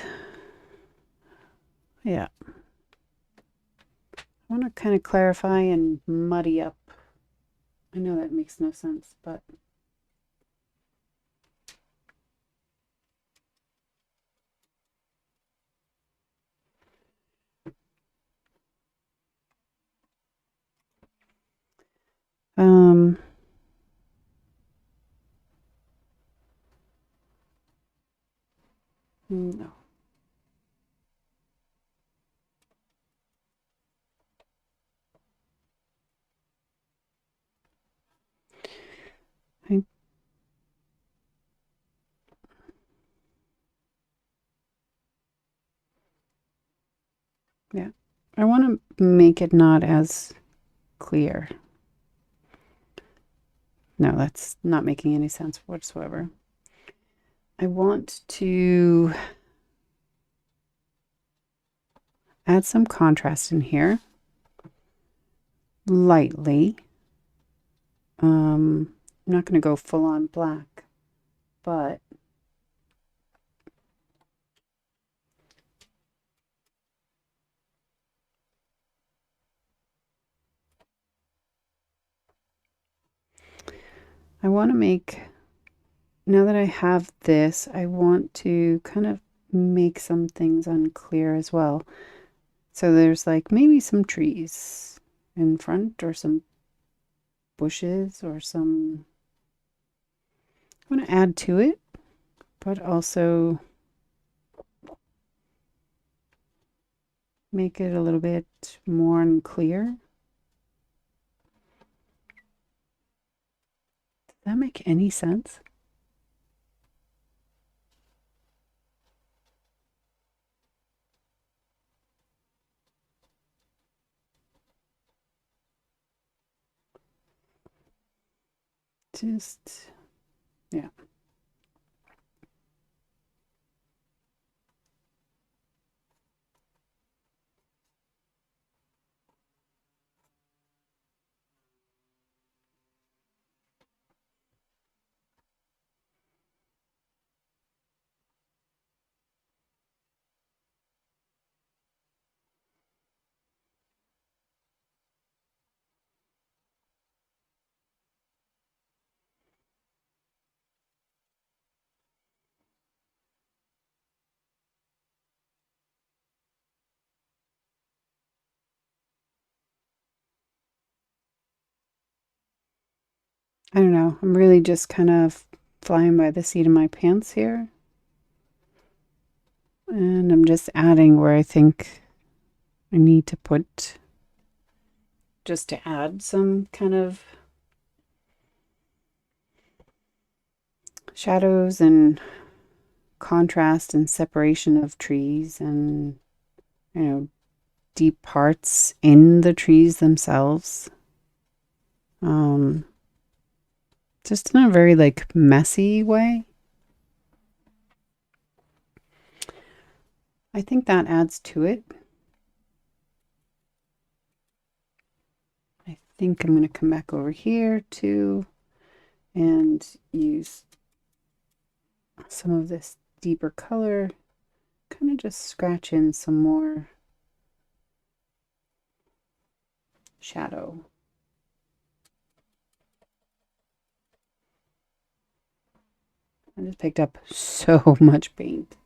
yeah, I want to kind of clarify and muddy up. I know that makes no sense, but no. I, yeah, I want to make it not as clear. No, that's not making any sense whatsoever. I want to add some contrast in here, lightly. I'm not going to go full on black, but I want to make, now that I have this, I want to kind of make some things unclear as well. So there's like maybe some trees in front or some bushes or some, I want to add to it, but also make it a little bit more unclear. Does that make any sense? Just, yeah. I don't know. I'm really just kind of flying by the seat of my pants here. And I'm just adding where I think I need to put, just to add some kind of shadows and contrast and separation of trees and, deep parts in the trees themselves. Just in a very like messy way. I think that adds to it. I think I'm going to come back over here too and use some of this deeper color, kind of just scratch in some more shadow. I just picked up so much paint.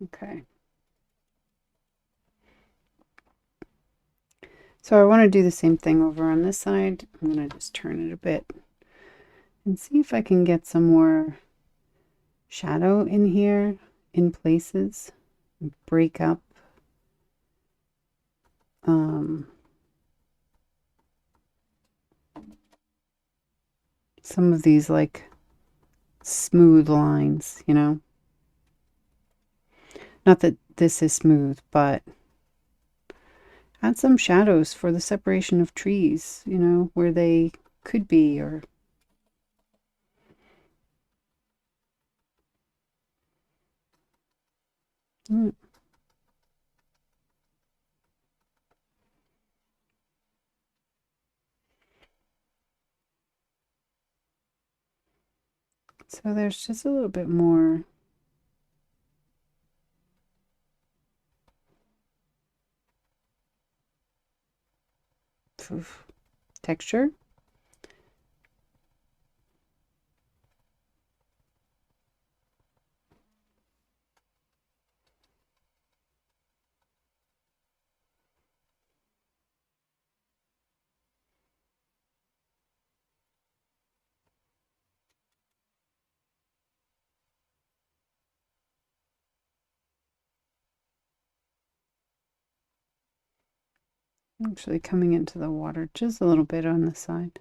Okay. So I want to do the same thing over on this side. I'm going to just turn it a bit and see if I can get some more shadow in here in places. Break up some of these like smooth lines, Not that this is smooth, but add some shadows for the separation of trees, where they could be or mm. So there's just a little bit more texture. Actually coming into the water just a little bit on the side.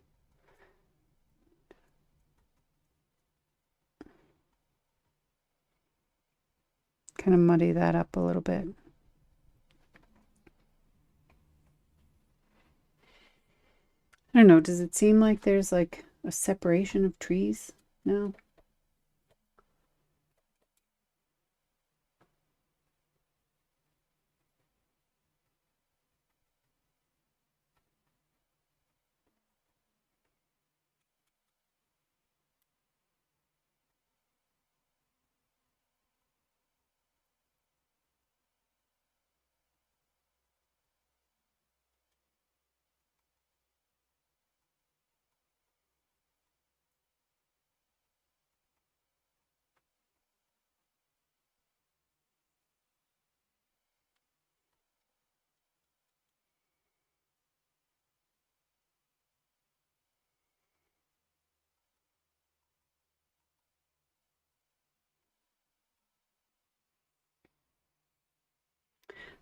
Kind of muddy that up a little bit. I don't know, does it seem like there's like a separation of trees? No.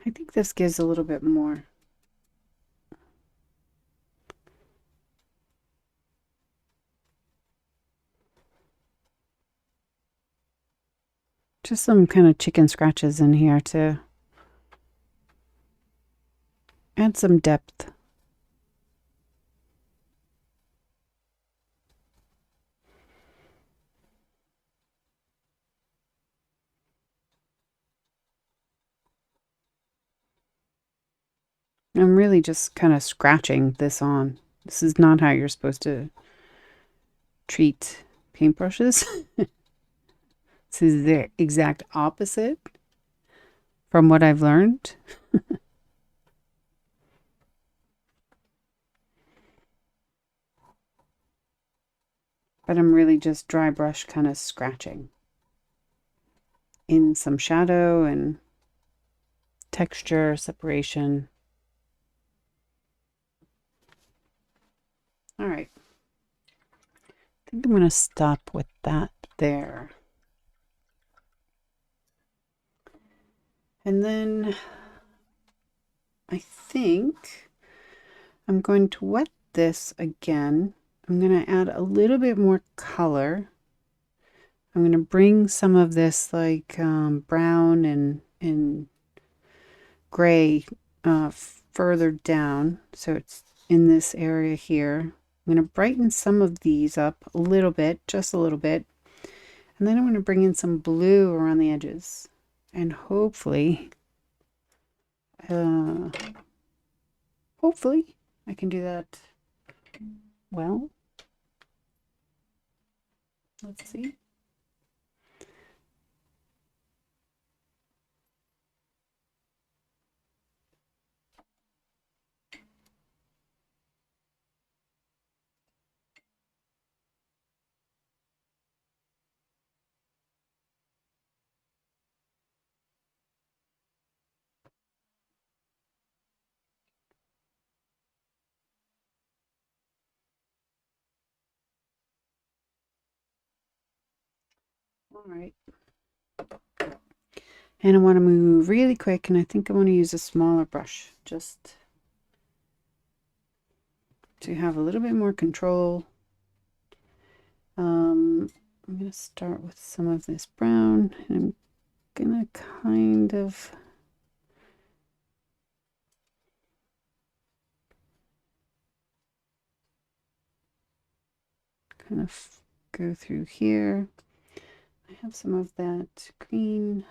I think this gives a little bit more. Just some kind of chicken scratches in here to add some depth. I'm really just kind of scratching this on. This is not how you're supposed to treat paintbrushes. This is the exact opposite from what I've learned. But I'm really just dry brush kind of scratching in some shadow and texture separation. All right. I think I'm going to stop with that there. And then I think I'm going to wet this again. I'm going to add a little bit more color. I'm going to bring some of this like brown and gray further down. So it's in this area here. I'm going to brighten some of these up a little bit, just a little bit. And then I'm going to bring in some blue around the edges. And hopefully I can do that well. Let's see. All right. And I want to move really quick, and I think I want to use a smaller brush just to have a little bit more control. I'm going to start with some of this brown, and I'm going to kind of go through here. I have some of that green.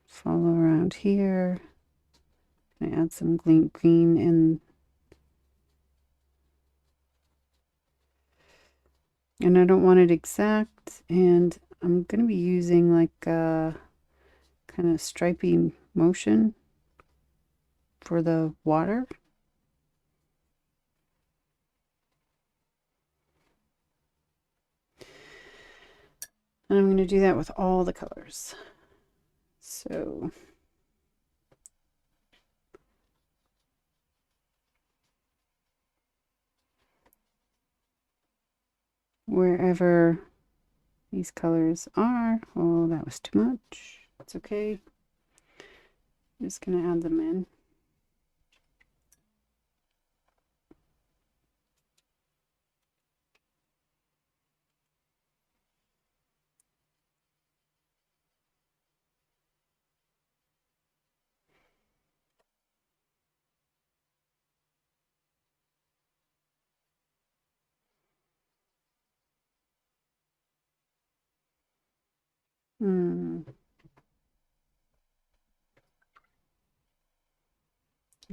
Follow around here. I add some green in, and I don't want it exact, and I'm going to be using like a kind of stripy motion for the water. And I'm going to do that with all the colors. So wherever these colors are, oh, that was too much. It's okay. I'm just going to add them in. I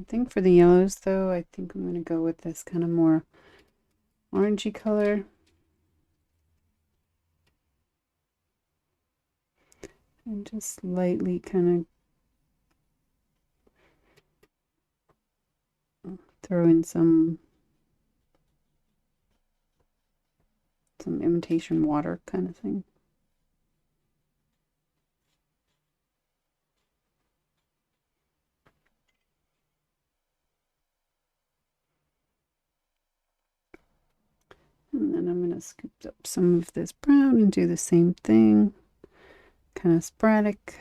think for the yellows, though, I think I'm going to go with this kind of more orangey color. And just lightly kind of throw in some imitation water kind of thing. And then I'm going to scoop up some of this brown and do the same thing. Kind of sporadic.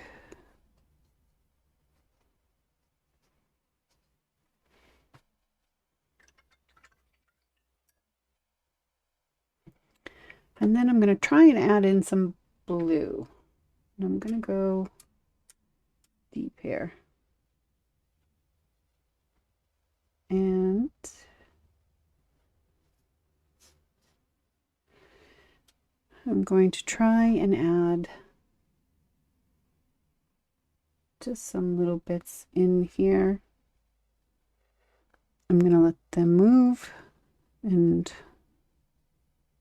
And then I'm going to try and add in some blue. And I'm going to go deep here. And I'm going to try and add just some little bits in here. I'm going to let them move and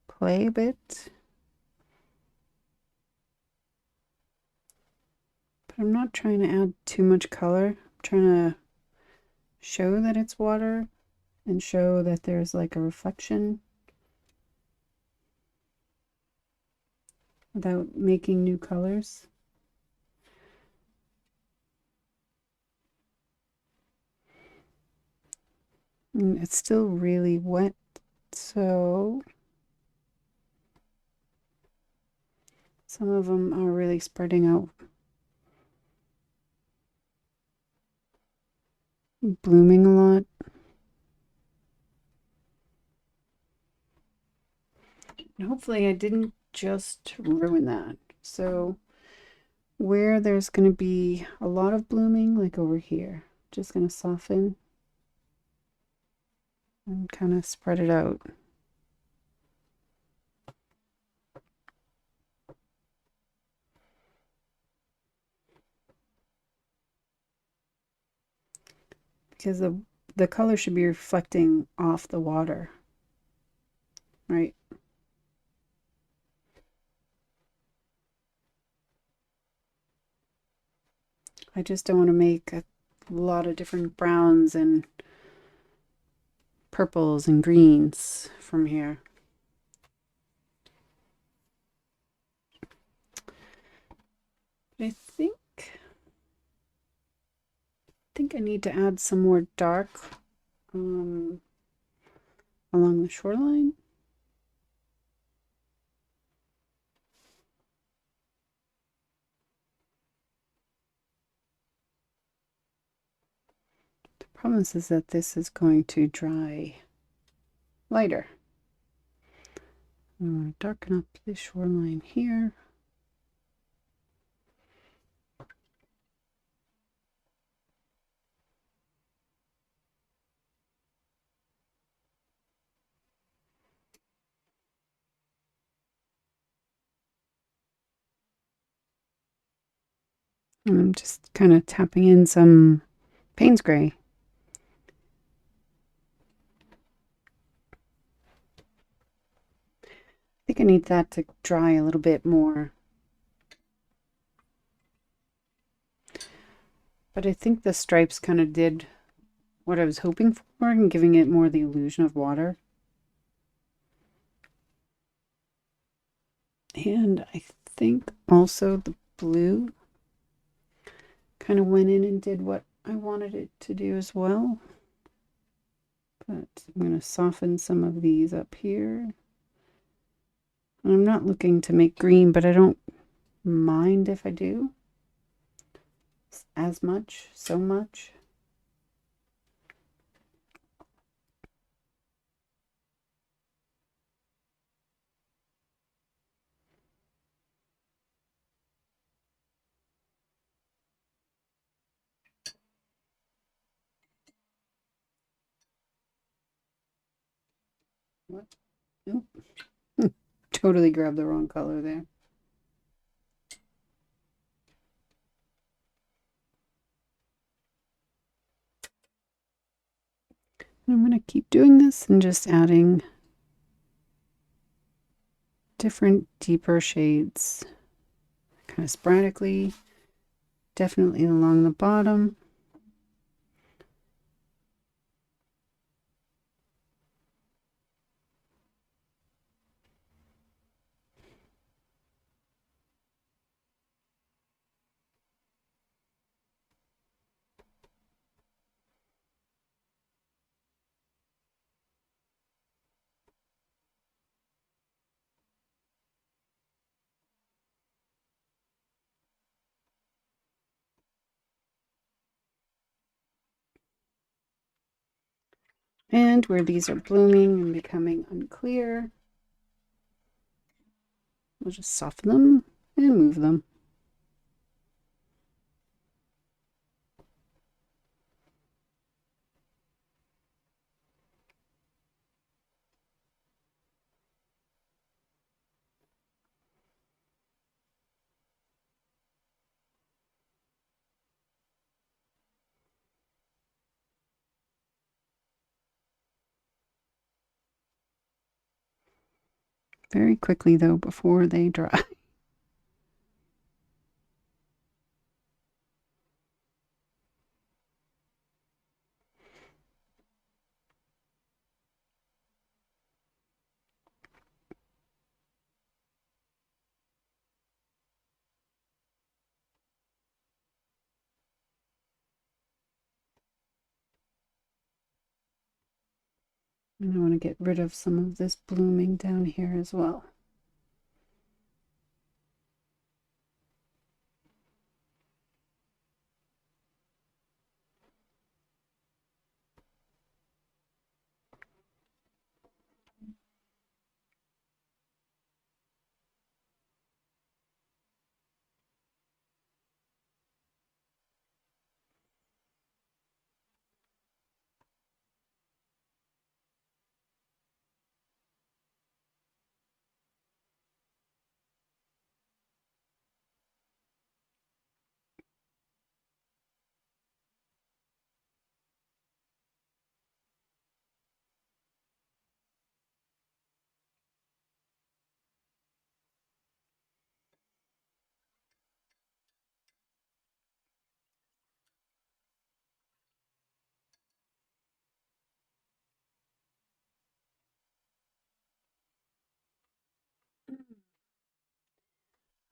play a bit. But I'm not trying to add too much color. I'm trying to show that it's water and show that there's like a reflection without making new colors. And it's still really wet, so some of them are really spreading out, blooming a lot. And hopefully I didn't just ruin that. So where there's going to be a lot of blooming, like over here, just going to soften and kind of spread it out. Because the color should be reflecting off the water, right? I just don't want to make a lot of different browns and purples and greens from here. I think I need to add some more dark along the shoreline. The problem is that this is going to dry lighter. I'm going to darken up the shoreline here. And I'm just kind of tapping in some Payne's Gray. I think I need that to dry a little bit more. But I think the stripes kind of did what I was hoping for and giving it more the illusion of water. And I think also the blue kind of went in and did what I wanted it to do as well. But I'm going to soften some of these up here. And I'm not looking to make green, but I don't mind if I do as much, so much. What? Nope. Totally grabbed the wrong color there. I'm going to keep doing this and just adding different deeper shades kind of sporadically, definitely along the bottom. And where these are blooming and becoming unclear, we'll just soften them and move them. Very quickly though, before they dry. And I want to get rid of some of this blooming down here as well.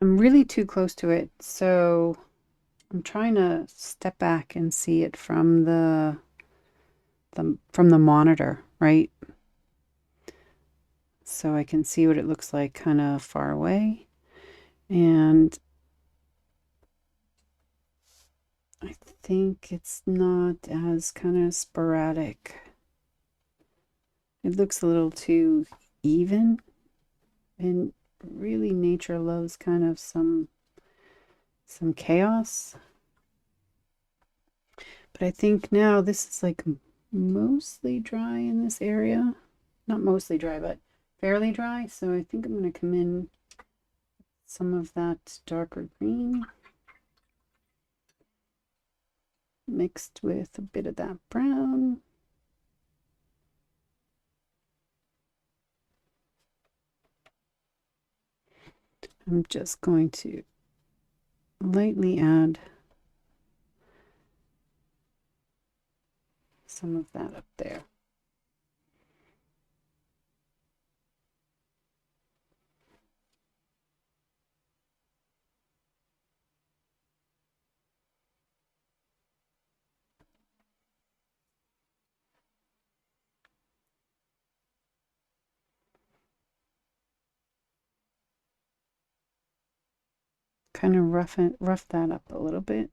I'm really too close to it, so I'm trying to step back and see it from the monitor, right? So I can see what it looks like kind of far away. And I think it's not as kind of sporadic. It looks a little too even, and really nature loves kind of some chaos. But I think now this is like mostly dry in this area. Not mostly dry, but fairly dry. So I think I'm going to come in some of that darker green mixed with a bit of that brown. I'm just going to lightly add some of that up there. Kind of rough that up a little bit.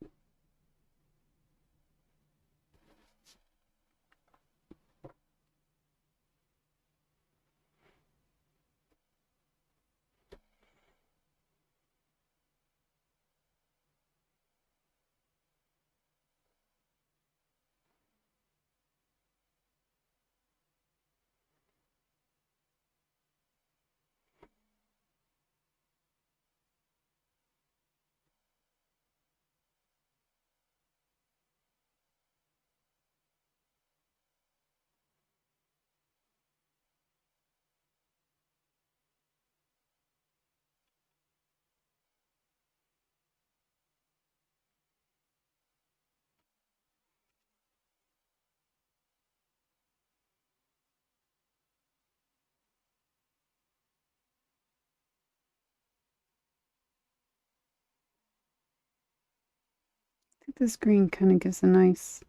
This green kind of gives a nice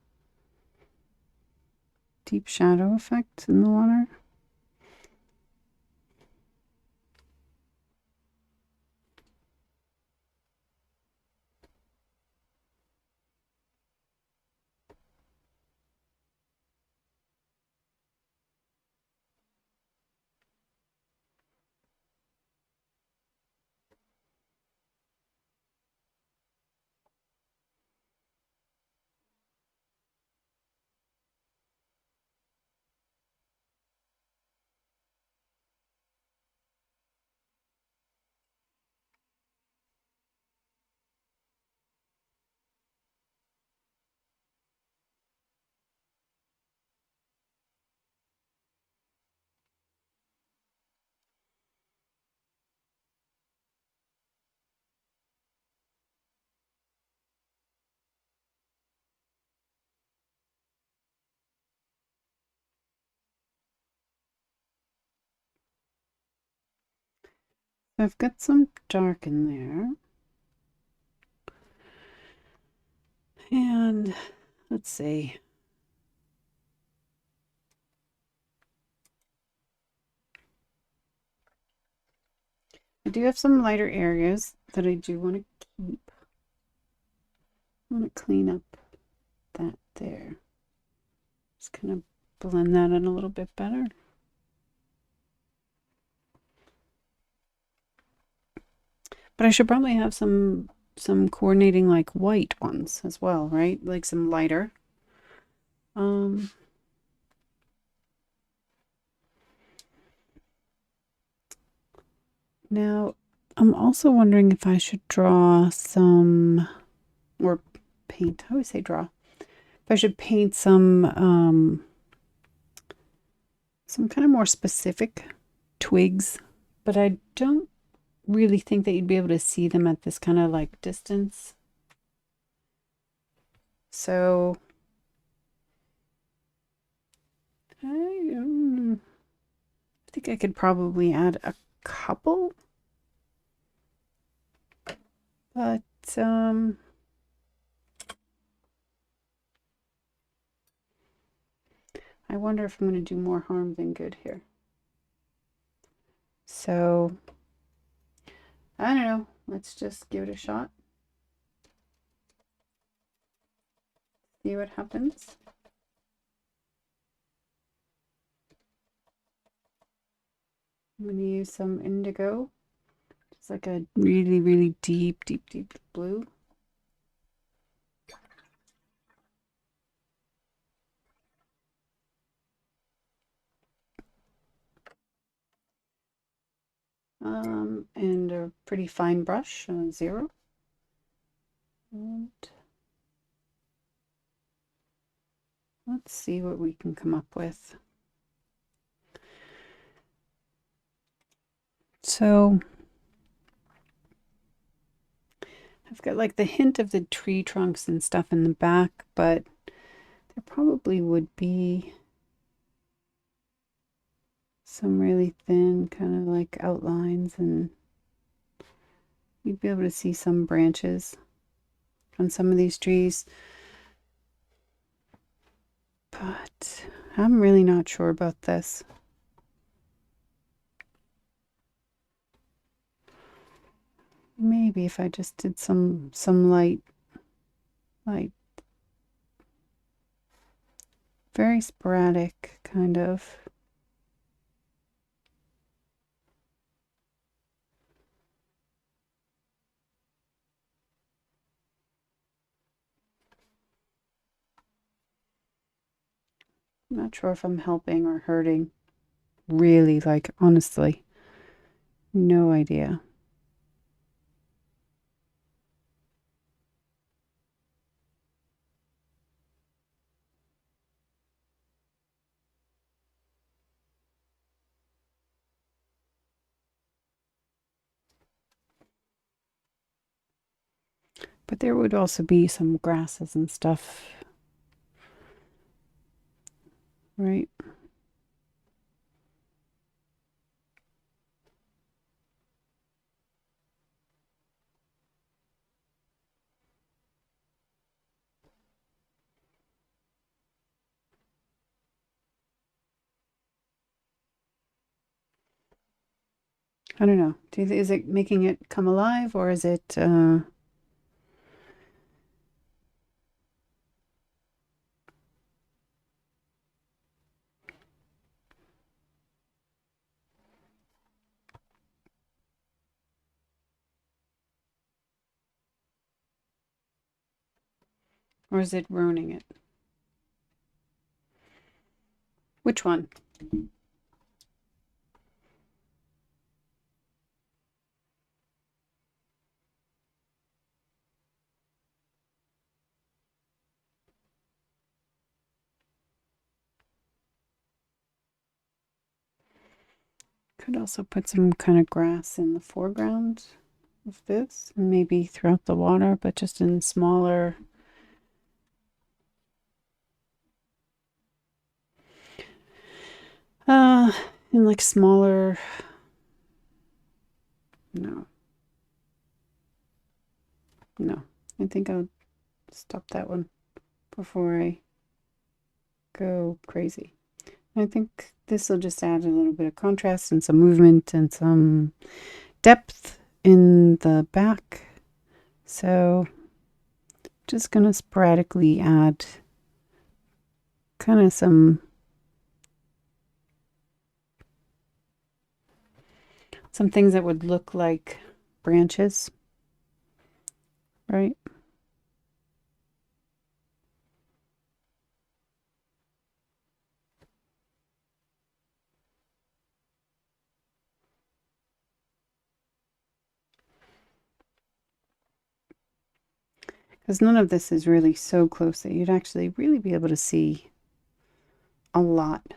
deep shadow effect in the water. So I've got some dark in there. And let's see. I do have some lighter areas that I do want to keep. I want to clean up that there. Just kind of blend that in a little bit better. But I should probably have some coordinating like white ones as well, right? Like some lighter. Now I'm also wondering if I should draw some, or paint. I always say draw. If I should paint some kind of more specific twigs, but I don't really think that you'd be able to see them at this kind of like distance. So I think I could probably add a couple, but I wonder if I'm going to do more harm than good here. So I don't know. Let's just give it a shot. See what happens. I'm going to use some indigo. It's like a really, really deep, deep, deep blue. And a pretty fine brush, 0. And let's see what we can come up with. So I've got like the hint of the tree trunks and stuff in the back, but there probably would be some really thin kind of like outlines, and you'd be able to see some branches on some of these trees. But I'm really not sure about this. Maybe if I just did some light, very sporadic kind of. I'm not sure if I'm helping or hurting. Really, like, honestly, no idea. But there would also be some grasses and stuff, right? I don't know. Is it making it come alive, or is it ruining it? Which one? Could also put some kind of grass in the foreground of this, maybe throughout the water, but just in smaller. In like smaller. No. No. I think I'll stop that one before I go crazy. I think this will just add a little bit of contrast and some movement and some depth in the back. So just gonna sporadically add kind of some things that would look like branches, right? Because none of this is really so close that you'd actually really be able to see a lot.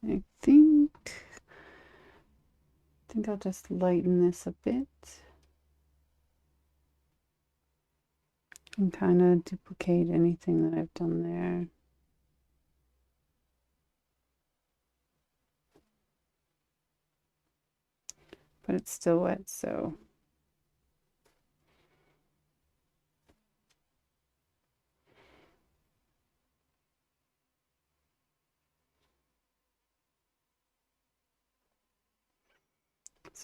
I think I'll just lighten this a bit and kind of duplicate anything that I've done there. But it's still wet, so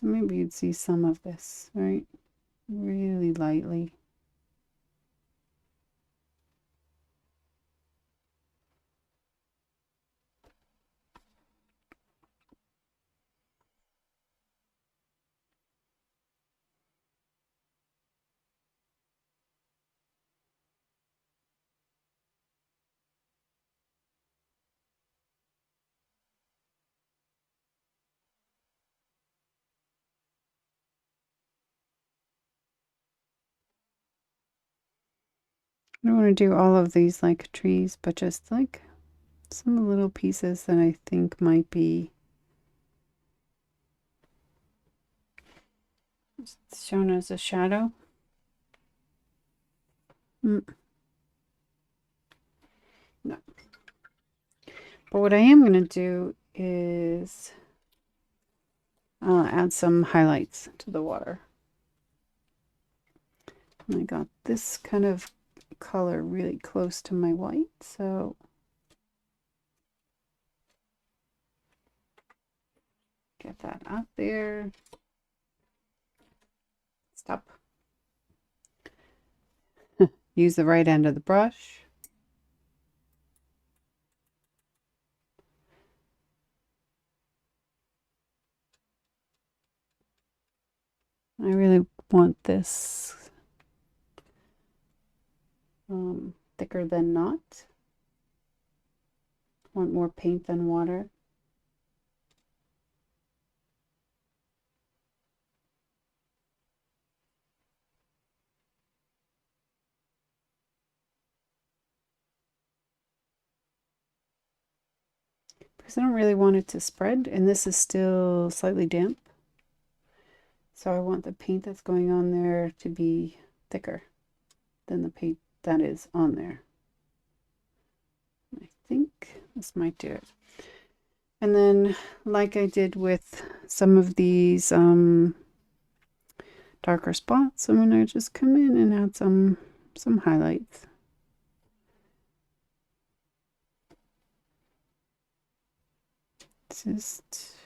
maybe you'd see some of this, right? Really lightly. I don't want to do all of these like trees, but just like some little pieces that I think might be shown as a shadow. No. But what I am going to do is add some highlights to the water. And I got this kind of color really close to my white, so get that out there. Stop. Use the right end of the brush. I really want this thicker than not. Want more paint than water. Because I don't really want it to spread, and this is still slightly damp. So I want the paint that's going on there to be thicker than the paint that is on there. I think this might do it. And then, like I did with some of these darker darker spots, I'm gonna just come in and add some highlights. Just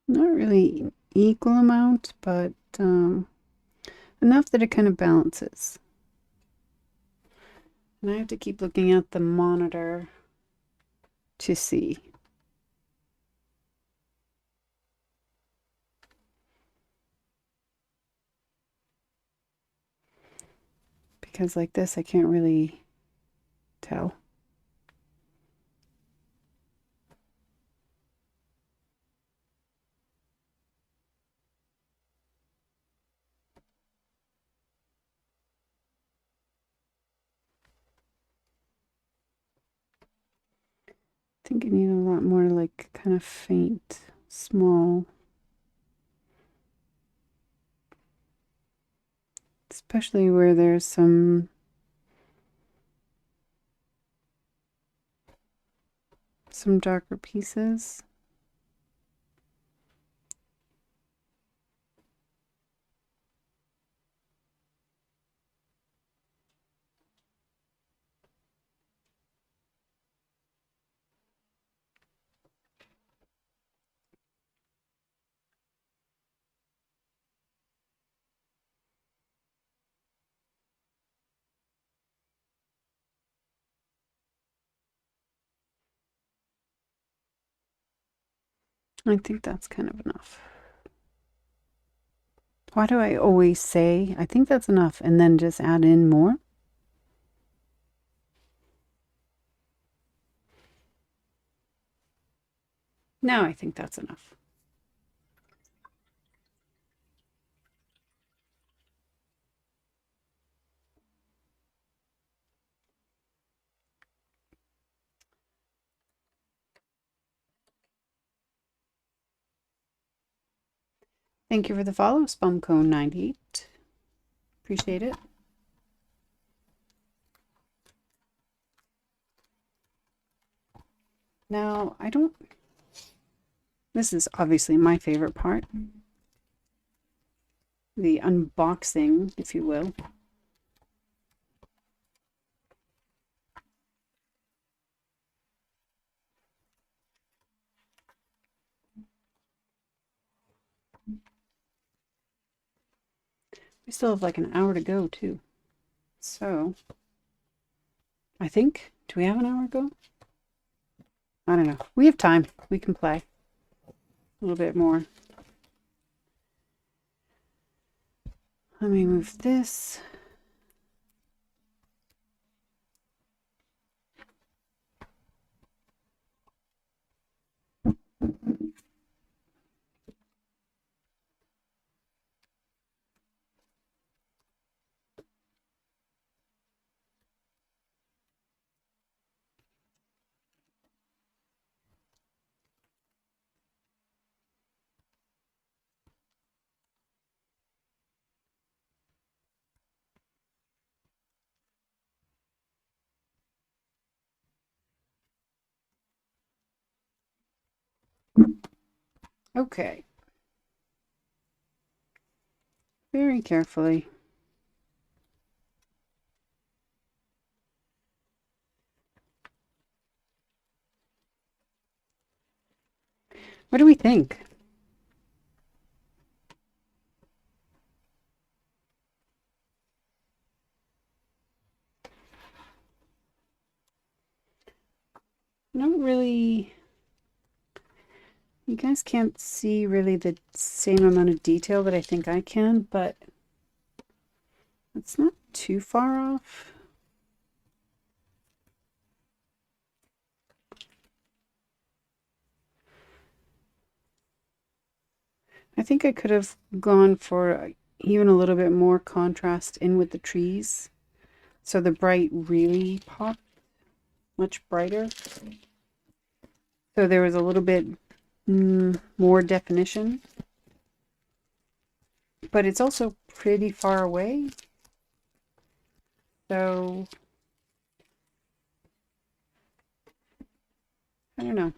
not really equal amount, but enough that it kind of balances. And I have to keep looking at the monitor to see. Because like this, I can't really tell. I think I need a lot more like kind of faint, small. Especially where there's some darker pieces. I think that's kind of enough. Why do I always say, I think that's enough, and then just add in more? Now I think that's enough. Thank you for the follow, Spumcone98. Appreciate it. Now, this is obviously my favorite part. The unboxing, if you will. We still have like an hour to go too. So, I think, do we have an hour to go? I don't know. We have time. We can play a little bit more. Let me move this. Okay. Very carefully. What do we think? I don't really... You guys can't see really the same amount of detail that I think I can, but it's not too far off. I think I could have gone for even a little bit more contrast in with the trees. So the bright really popped much brighter. So there was a little bit more definition. But it's also pretty far away. So I don't know.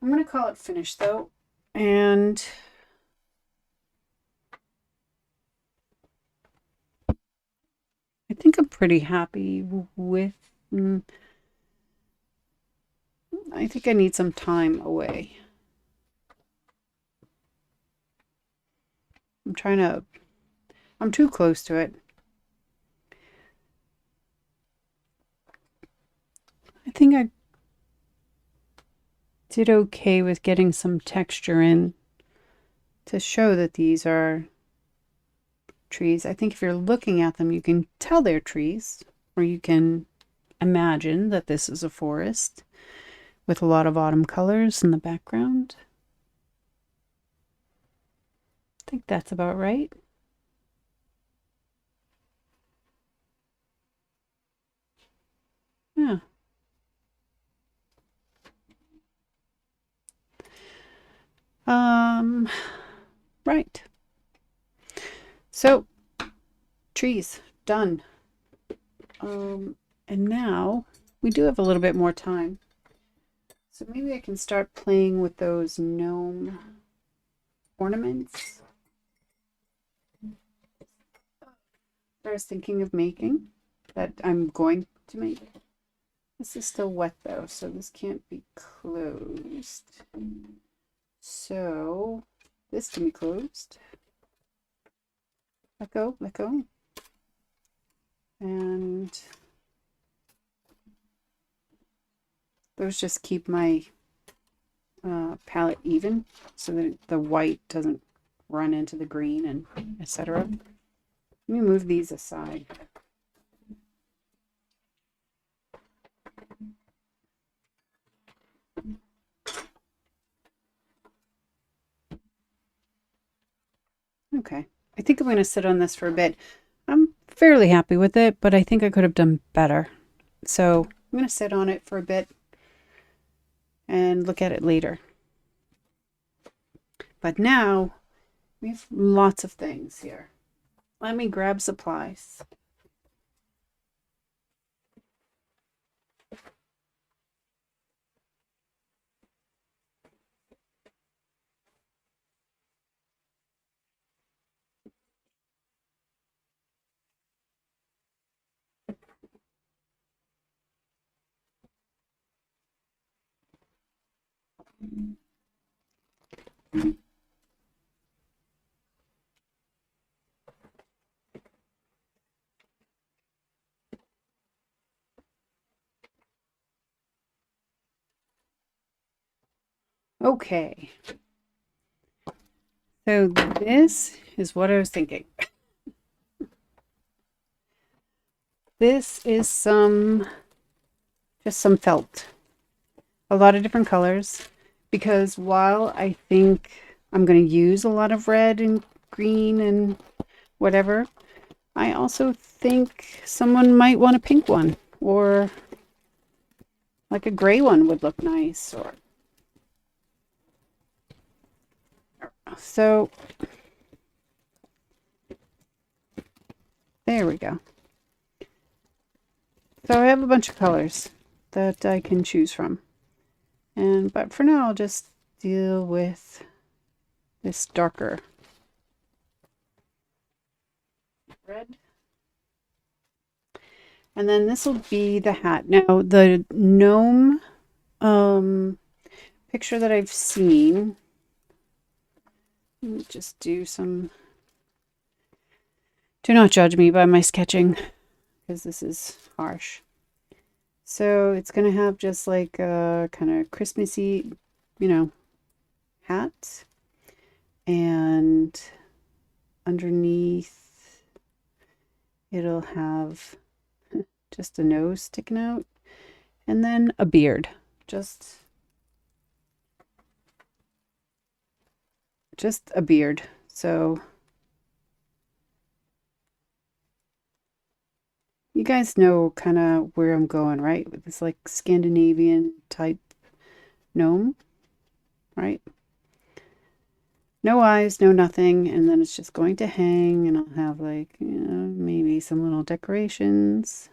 I'm going to call it finished though. And I think I'm pretty happy with. I think I need some time away. I'm too close to it. I think I did okay with getting some texture in to show that these are trees. I think if you're looking at them, you can tell they're trees, or you can imagine that this is a forest with a lot of autumn colors in the background. I think that's about right. Yeah. Right. So, trees, done. And now we do have a little bit more time. So maybe I can start playing with those gnome ornaments that I was thinking of making, that I'm going to make. This is still wet though, so this can't be closed. So this can be closed. Let go, let go. And those just keep my palette even so that the white doesn't run into the green and etc. Let me move these aside. Okay, I think I'm going to sit on this for a bit. I'm fairly happy with it, but I think I could have done better. So I'm going to sit on it for a bit and look at it later. But now we have lots of things here. Let me grab supplies. Okay. So this is what I was thinking. This is just some felt. A lot of different colors. Because while I think I'm going to use a lot of red and green and whatever, I also think someone might want a pink one. Or like a gray one would look nice. So there we go. So I have a bunch of colors that I can choose from. But for now I'll just deal with this darker red. And then this will be the hat. Now the gnome picture that I've seen, let me just do not judge me by my sketching because this is harsh. So it's going to have just like a kind of Christmassy, hat. And underneath it'll have just a nose sticking out. And then a beard. Just a beard. So You guys know kind of where I'm going, right? With this like Scandinavian type gnome, right? No eyes, no nothing, and then it's just going to hang, and I'll have like, you know, maybe some little decorations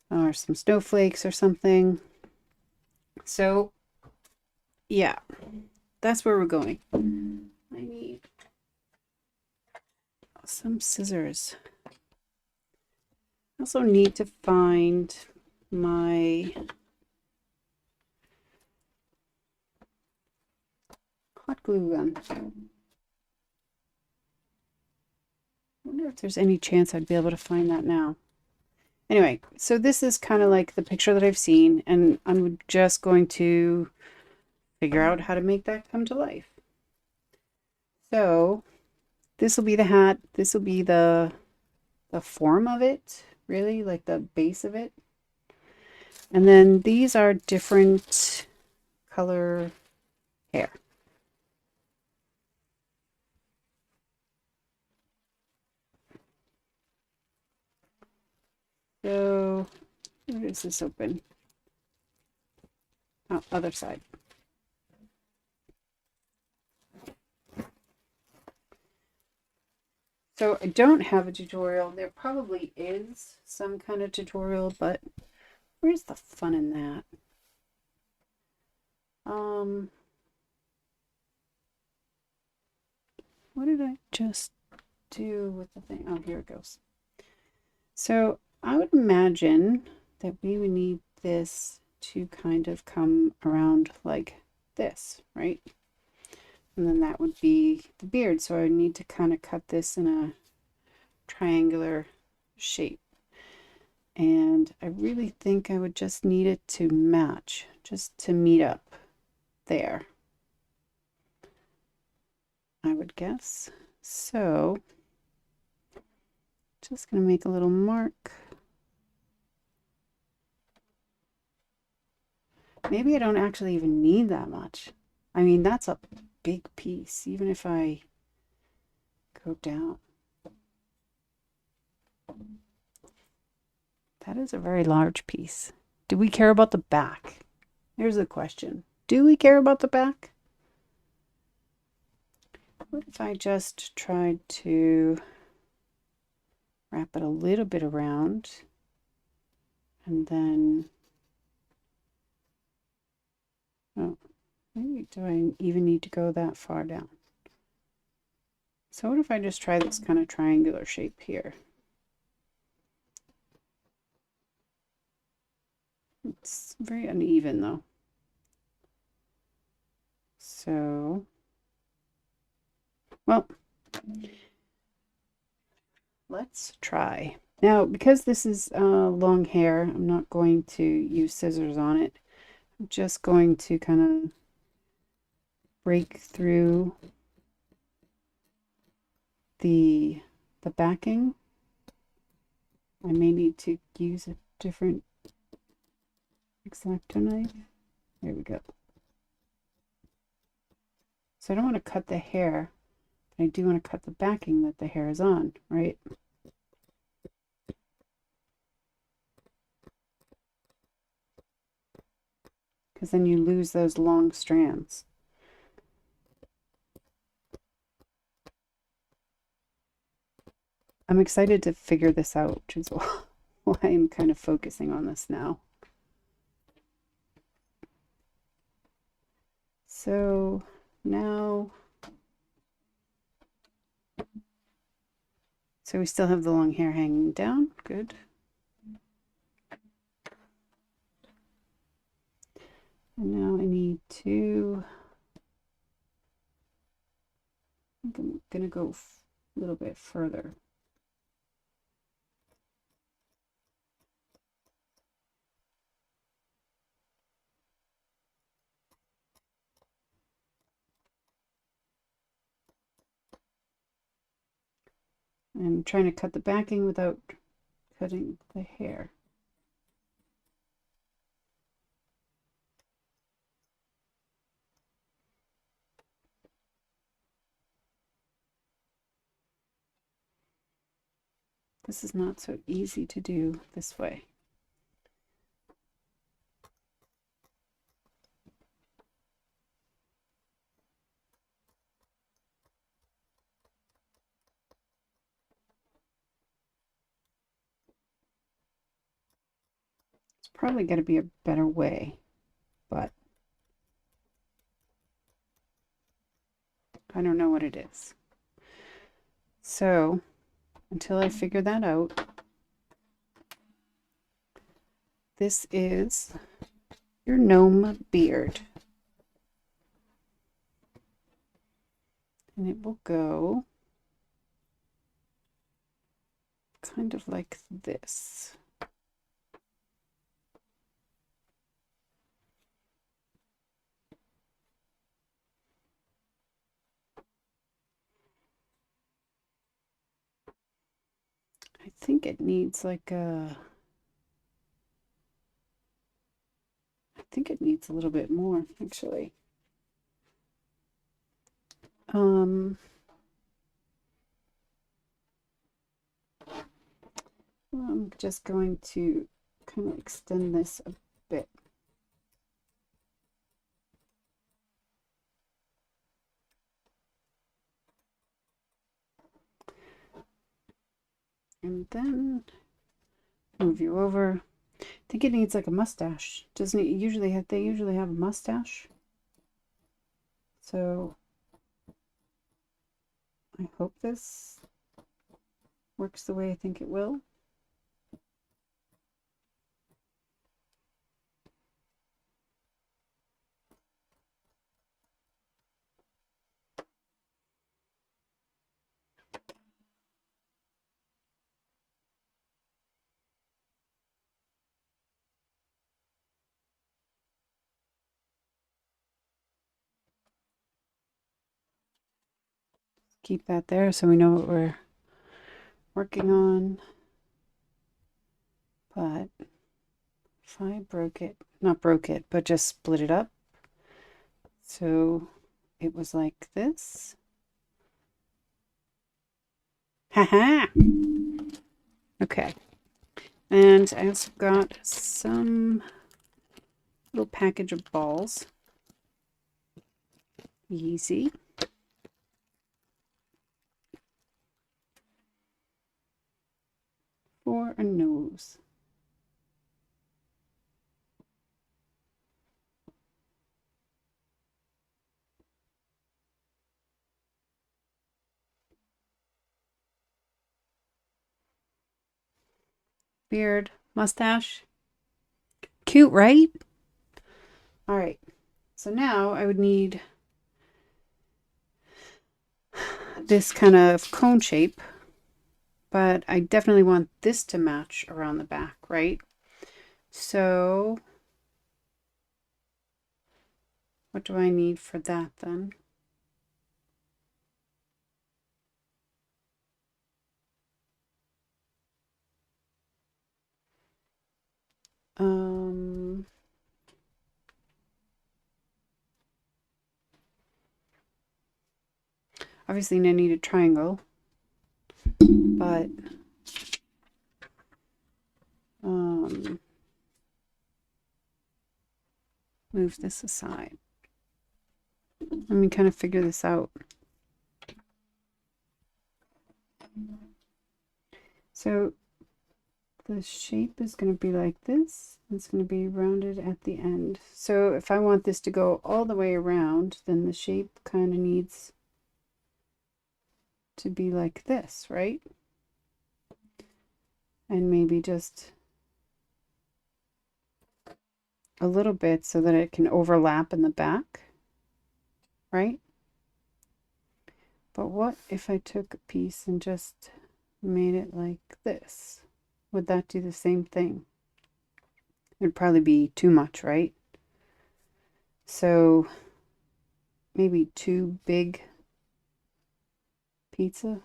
or some snowflakes or something. So, yeah, that's where we're going. I need some scissors. I also need to find my hot glue gun. I wonder if there's any chance I'd be able to find that now. Anyway, so this is kind of like the picture that I've seen, and I'm just going to figure out how to make that come to life. So this will be the hat. This will be the form of it, really, like the base of it. And then these are different color hair. So where is this open? Oh, other side. So I don't have a tutorial. There probably is some kind of tutorial, but where's the fun in that? What did I just do with the thing? Oh, here it goes. So I would imagine that we would need this to kind of come around like this, right? And then that would be the beard. So I would need to kind of cut this in a triangular shape. And I really think I would just need it to match, just to meet up there, I would guess. So just going to make a little mark. Maybe I don't actually even need that much. I mean, that's a big piece, even if I go down. That is a very large piece. Do we care about the back? Here's the question. Do we care about the back? What if I just tried to wrap it a little bit around and then, oh, maybe do I even need to go that far down? So what if I just try this kind of triangular shape here? It's very uneven though. So, well, let's try. Now, because this is long hair, I'm not going to use scissors on it. I'm just going to kind of break through the backing. I may need to use a different X-Acto knife. There we go. So I don't want to cut the hair, but I do want to cut the backing that the hair is on, right? Because then you lose those long strands. I'm excited to figure this out, which is why I'm kind of focusing on this now. So now, so we still have the long hair hanging down. Good. And now I need to, I think I'm gonna go a little bit further. I'm trying to cut the backing without cutting the hair. This is not so easy to do this way. It's probably got to be a better way, but I don't know what it is. So until I figure that out, this is your gnome beard. And it will go kind of like this. I think it needs like a, I think it needs a little bit more actually. I'm just going to kind of extend this a bit. And then move you over. I think it needs like a mustache. Doesn't it usually have, they usually have a mustache? So I hope this works the way I think it will. Keep that there so we know what we're working on. But if I broke it, not broke it, but just split it up. So it was like this. Haha! Okay. And I also got some little package of balls. Easy. For a nose. Beard, mustache. Cute, right? All right. So now I would need this kind of cone shape, but I definitely want this to match around the back, right? So what do I need for that then? Obviously I need a triangle, but move this aside. Let me kind of figure this out. So the shape is going to be like this. It's going to be rounded at the end. So if I want this to go all the way around, then the shape kind of needs to be like this, right? And maybe just a little bit so that it can overlap in the back, right? But what if I took a piece and just made it like this? Would that do the same thing? It'd probably be too much, right? So maybe 2 big pizza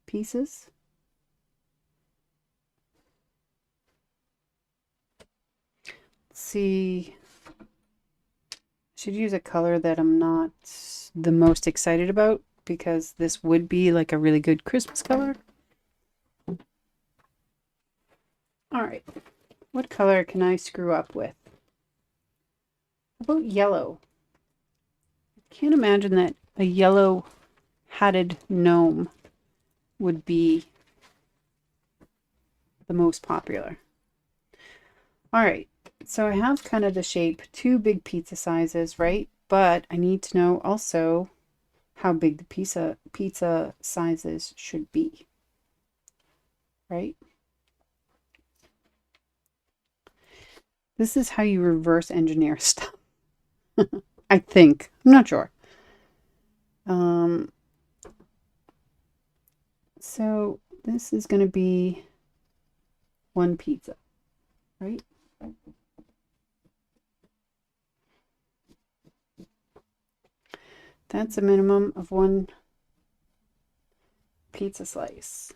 pieces. Let's see. Should use a color that I'm not the most excited about because this would be like a really good Christmas color. All right, what color can I screw up with? How about yellow? Can't imagine that a yellow hatted gnome would be the most popular. All right, so I have kind of the shape, two big pizza sizes, right? But I need to know also how big the pizza sizes should be, right? This is how you reverse engineer stuff. I think. I'm not sure. So this is going to be one pizza, right? That's a minimum of one pizza slice.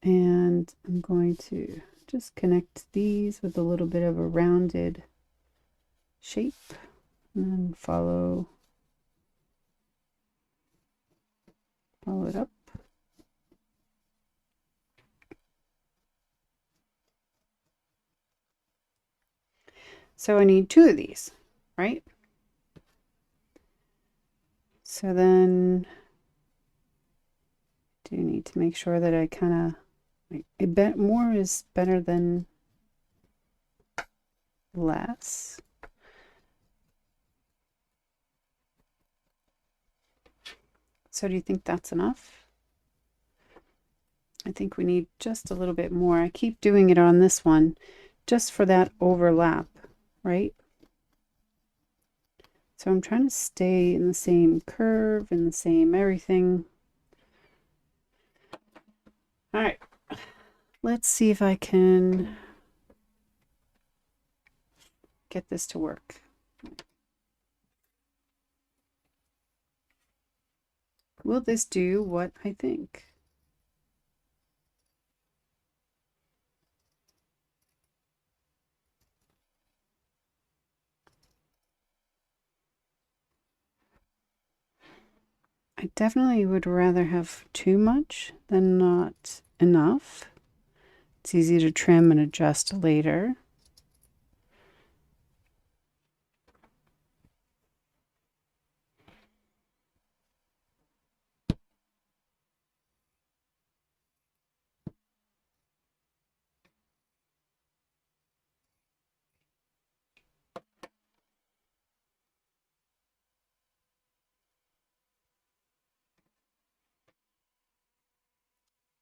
And I'm going to just connect these with a little bit of a rounded shape and then follow it up. So I need two of these, right? So then do need to make sure that I kind of, more is better than less. So do you think that's enough? I think we need just a little bit more. I keep doing it on this one just for that overlap, right? So I'm trying to stay in the same curve, in the same everything. All right, let's see if I can get this to work. Will this do what I think? I definitely would rather have too much than not enough. It's easy to trim and adjust later.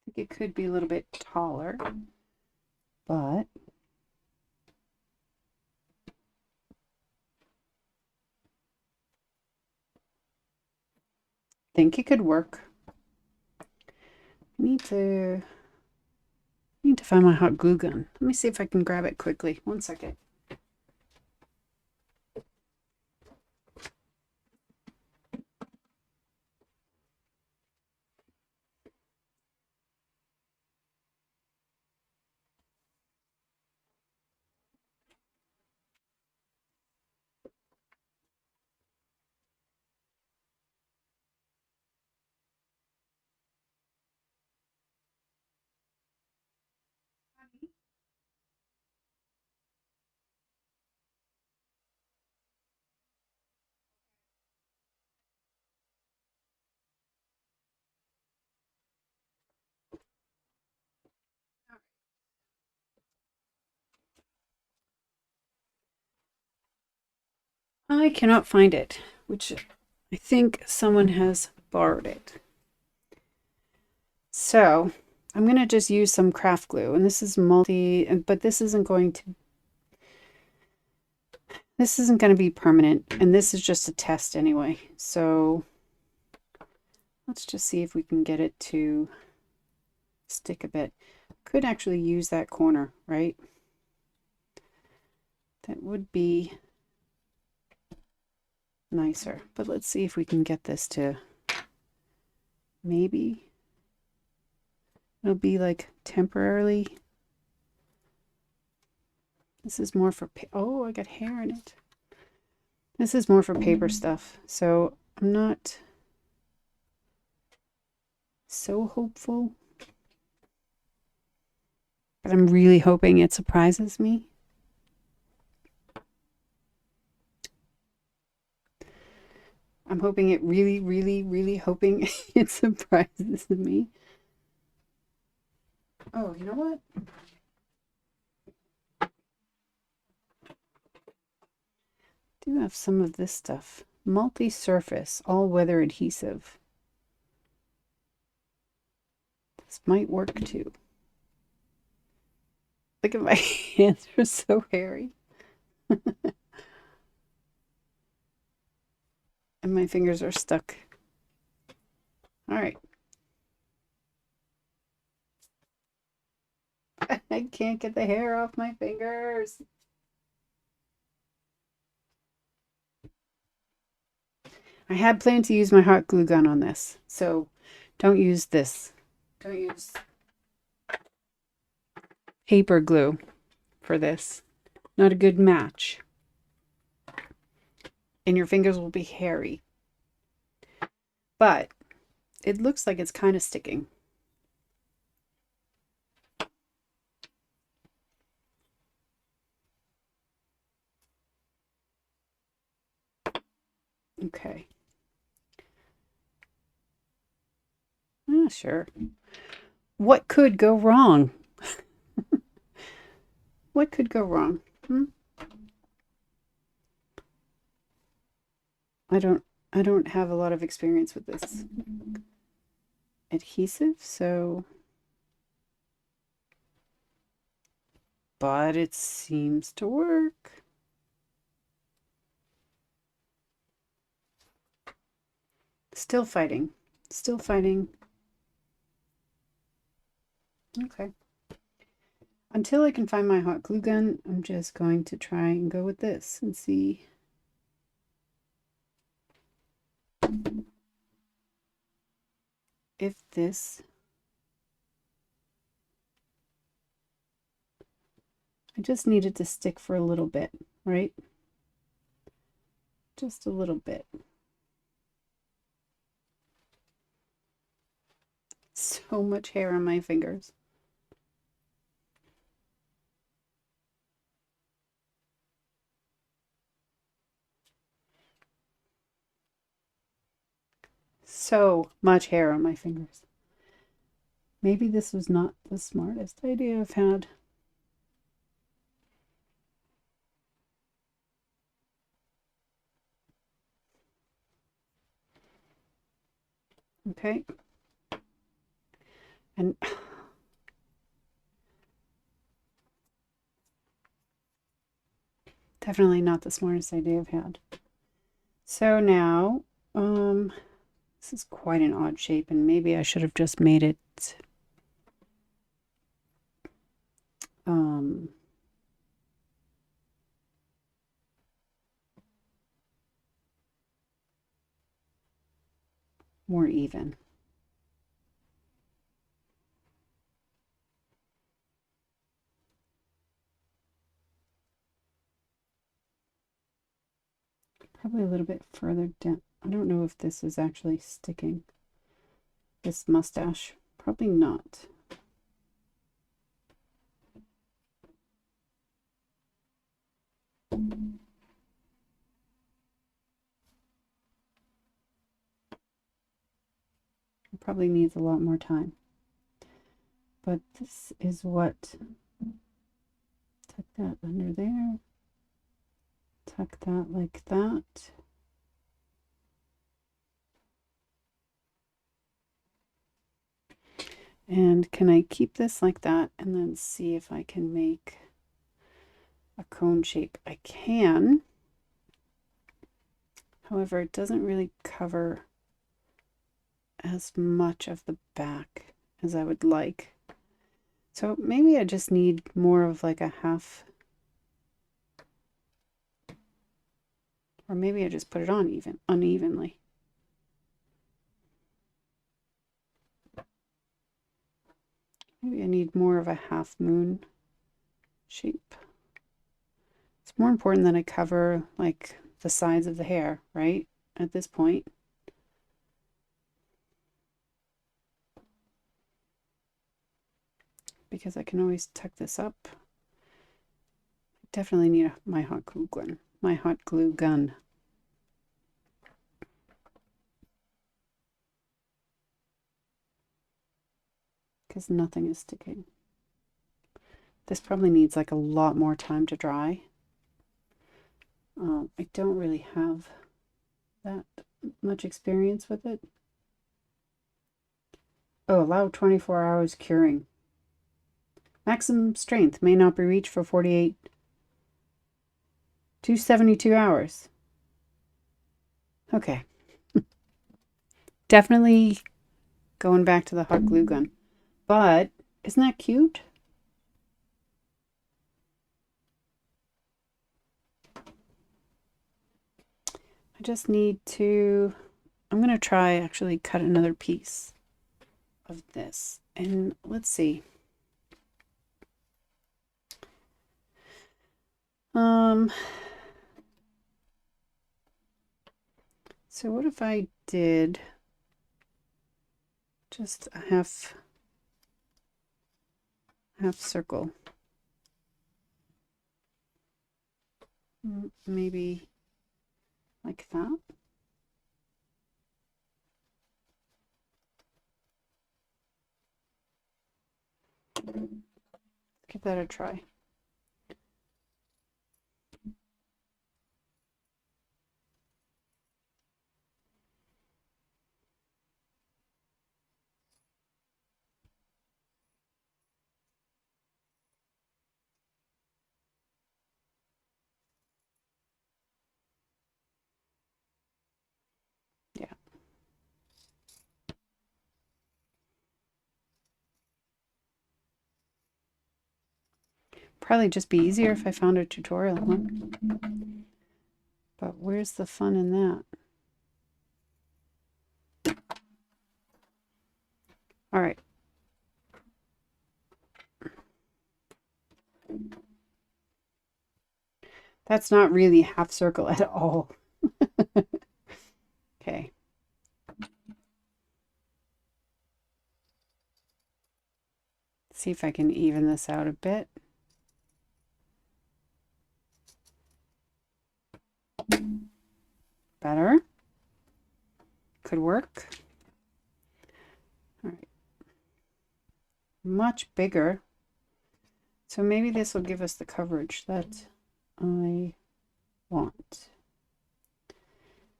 I think it could be a little bit taller, but I think it could work. I need to find my hot glue gun. Let me see if I can grab it quickly. 1 second. I cannot find it, which I think someone has borrowed it. So I'm going to just use some craft glue, and this is but this isn't going to be permanent, and this is just a test anyway. So let's just see if we can get it to stick a bit. Could actually use that corner, right? That would be nicer, but let's see if we can get this to, maybe it'll be like temporarily. This is more for, oh, I got hair in it. This is more for paper stuff, so I'm not so hopeful. But I'm really hoping it surprises me. I'm hoping it really hoping it surprises me. Oh, you know what? I do have some of this stuff. Multi-surface, all-weather adhesive. This might work too. Look at my hands, are so hairy. And my fingers are stuck. All right. I can't get the hair off my fingers. I had planned to use my hot glue gun on this, so don't use this. Don't use paper glue for this. Not a good match. And your fingers will be hairy. But it looks like it's kind of sticking. Okay. Sure. What could go wrong? What could go wrong? I don't have a lot of experience with this adhesive, so but it seems to work. Still fighting. Still fighting. Okay. Until I can find my hot glue gun, I'm just going to try and go with this and see. If this, I just need it to stick for a little bit, right? Just a little bit. So much hair on my fingers. So much hair on my fingers. Maybe this was not the smartest idea I've had. Okay. And definitely not the smartest idea I've had. So now, this is quite an odd shape, and maybe I should have just made it more even. Probably a little bit further down. I don't know if this is actually sticking. This mustache. Probably not. It probably needs a lot more time. But this is what. Tuck that under there. Tuck that like that. And can I keep this like that and then see if I can make a cone shape? I can. However, it doesn't really cover as much of the back as I would like. So maybe I just need more of like a half, or maybe I just put it on unevenly. Maybe I need more of a half moon shape. It's more important that I cover like the sides of the hair, right? At this point. because I can always tuck this up. Definitely need my hot glue gun. My hot glue gun. Because nothing is sticking. This probably needs like a lot more time to dry. I don't really have that much experience with it. Oh, allow 24 hours curing. Maximum strength may not be reached for 48 to 72 hours. Okay. Definitely going back to the hot glue gun. But isn't that cute? I just need to, I'm going to try actually cut another piece of this. And let's see. So what if I did just a half circle? Maybe like that. Give that a try. Yeah. Probably just be easier if I found a tutorial one. But where's the fun in that? All right. That's not really half circle at all. Okay. See if I can even this out a bit. Better. Could work. All right. Much bigger. So maybe this will give us the coverage that I want.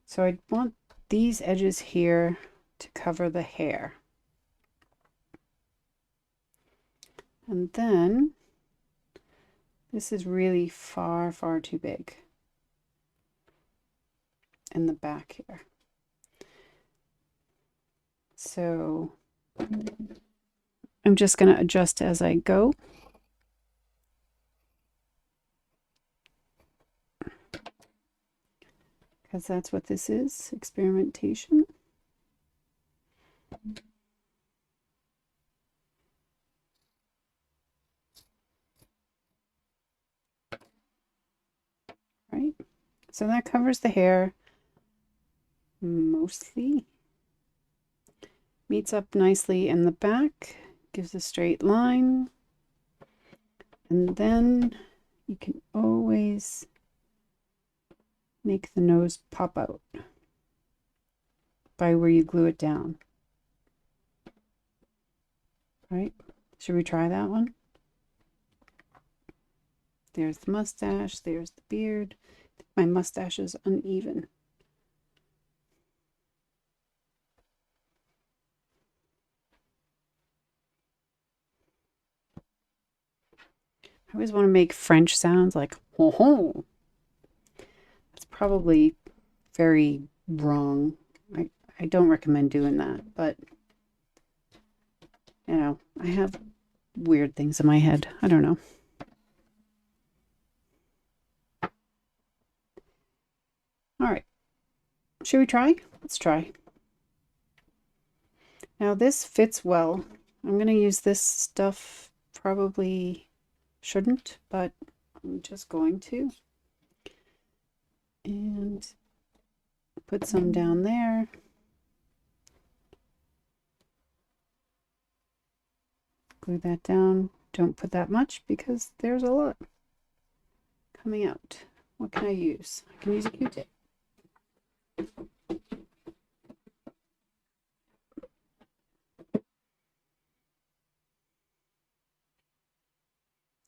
So I want these edges here to cover the hair. And then this is really far, far too big in the back here. So I'm just going to adjust as I go. Because that's what this is, experimentation. Right? So that covers the hair mostly. Meets up nicely in the back, gives a straight line. And then you can always make the nose pop out by where you glue it down. Right? Should we try that one? There's the mustache, there's the beard. My mustache is uneven. I always want to make French sounds like ho ho. That's probably very wrong. I don't recommend doing that, but you know, I have weird things in my head. I don't know. All right. Should we try? Let's try. Now this fits well. I'm going to use this stuff, probably shouldn't, but I'm just going to. And put some down there. Glue that down. don't put that much because there's a lot coming out. What can I use? I can use a Q-tip.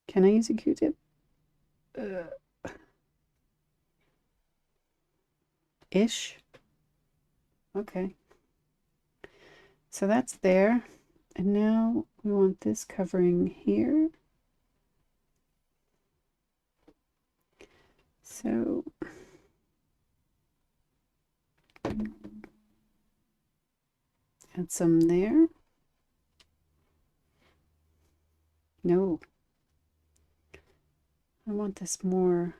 Can I use a Q-tip? Ish. Okay. So that's there. And now we want this covering here. So add some there. No. I want this more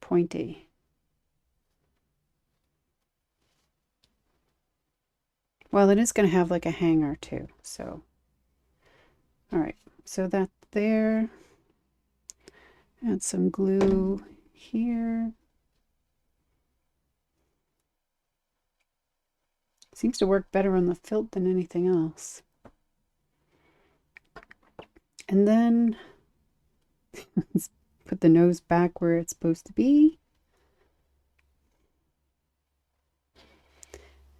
pointy. Well, it is going to have like a hanger too, so. All right, so that's there. Add some glue here. Seems to work better on the felt than anything else. And then let's put the nose back where it's supposed to be.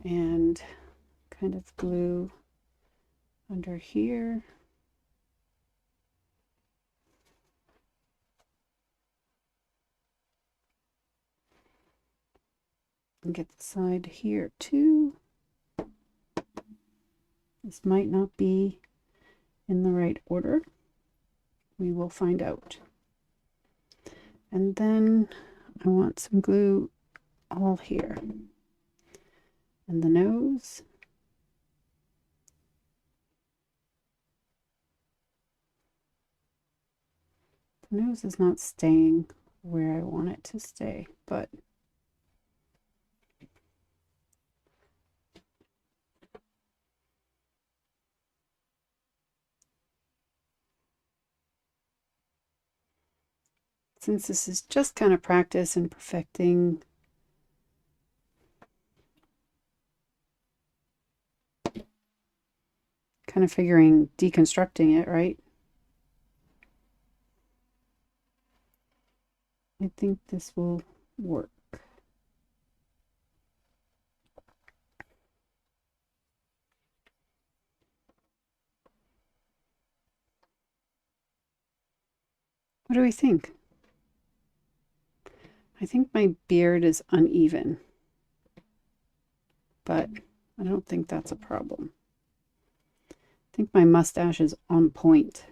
And kind of glue under here. And get the side here too. This might not be in the right order. We will find out. And then I want some glue all here. And the nose. The nose is not staying where I want it to stay, but since this is just kind of practice and perfecting, kind of figuring, deconstructing it, right? I think this will work. What do we think? I think my beard is uneven, but I don't think that's a problem. I think my mustache is on point.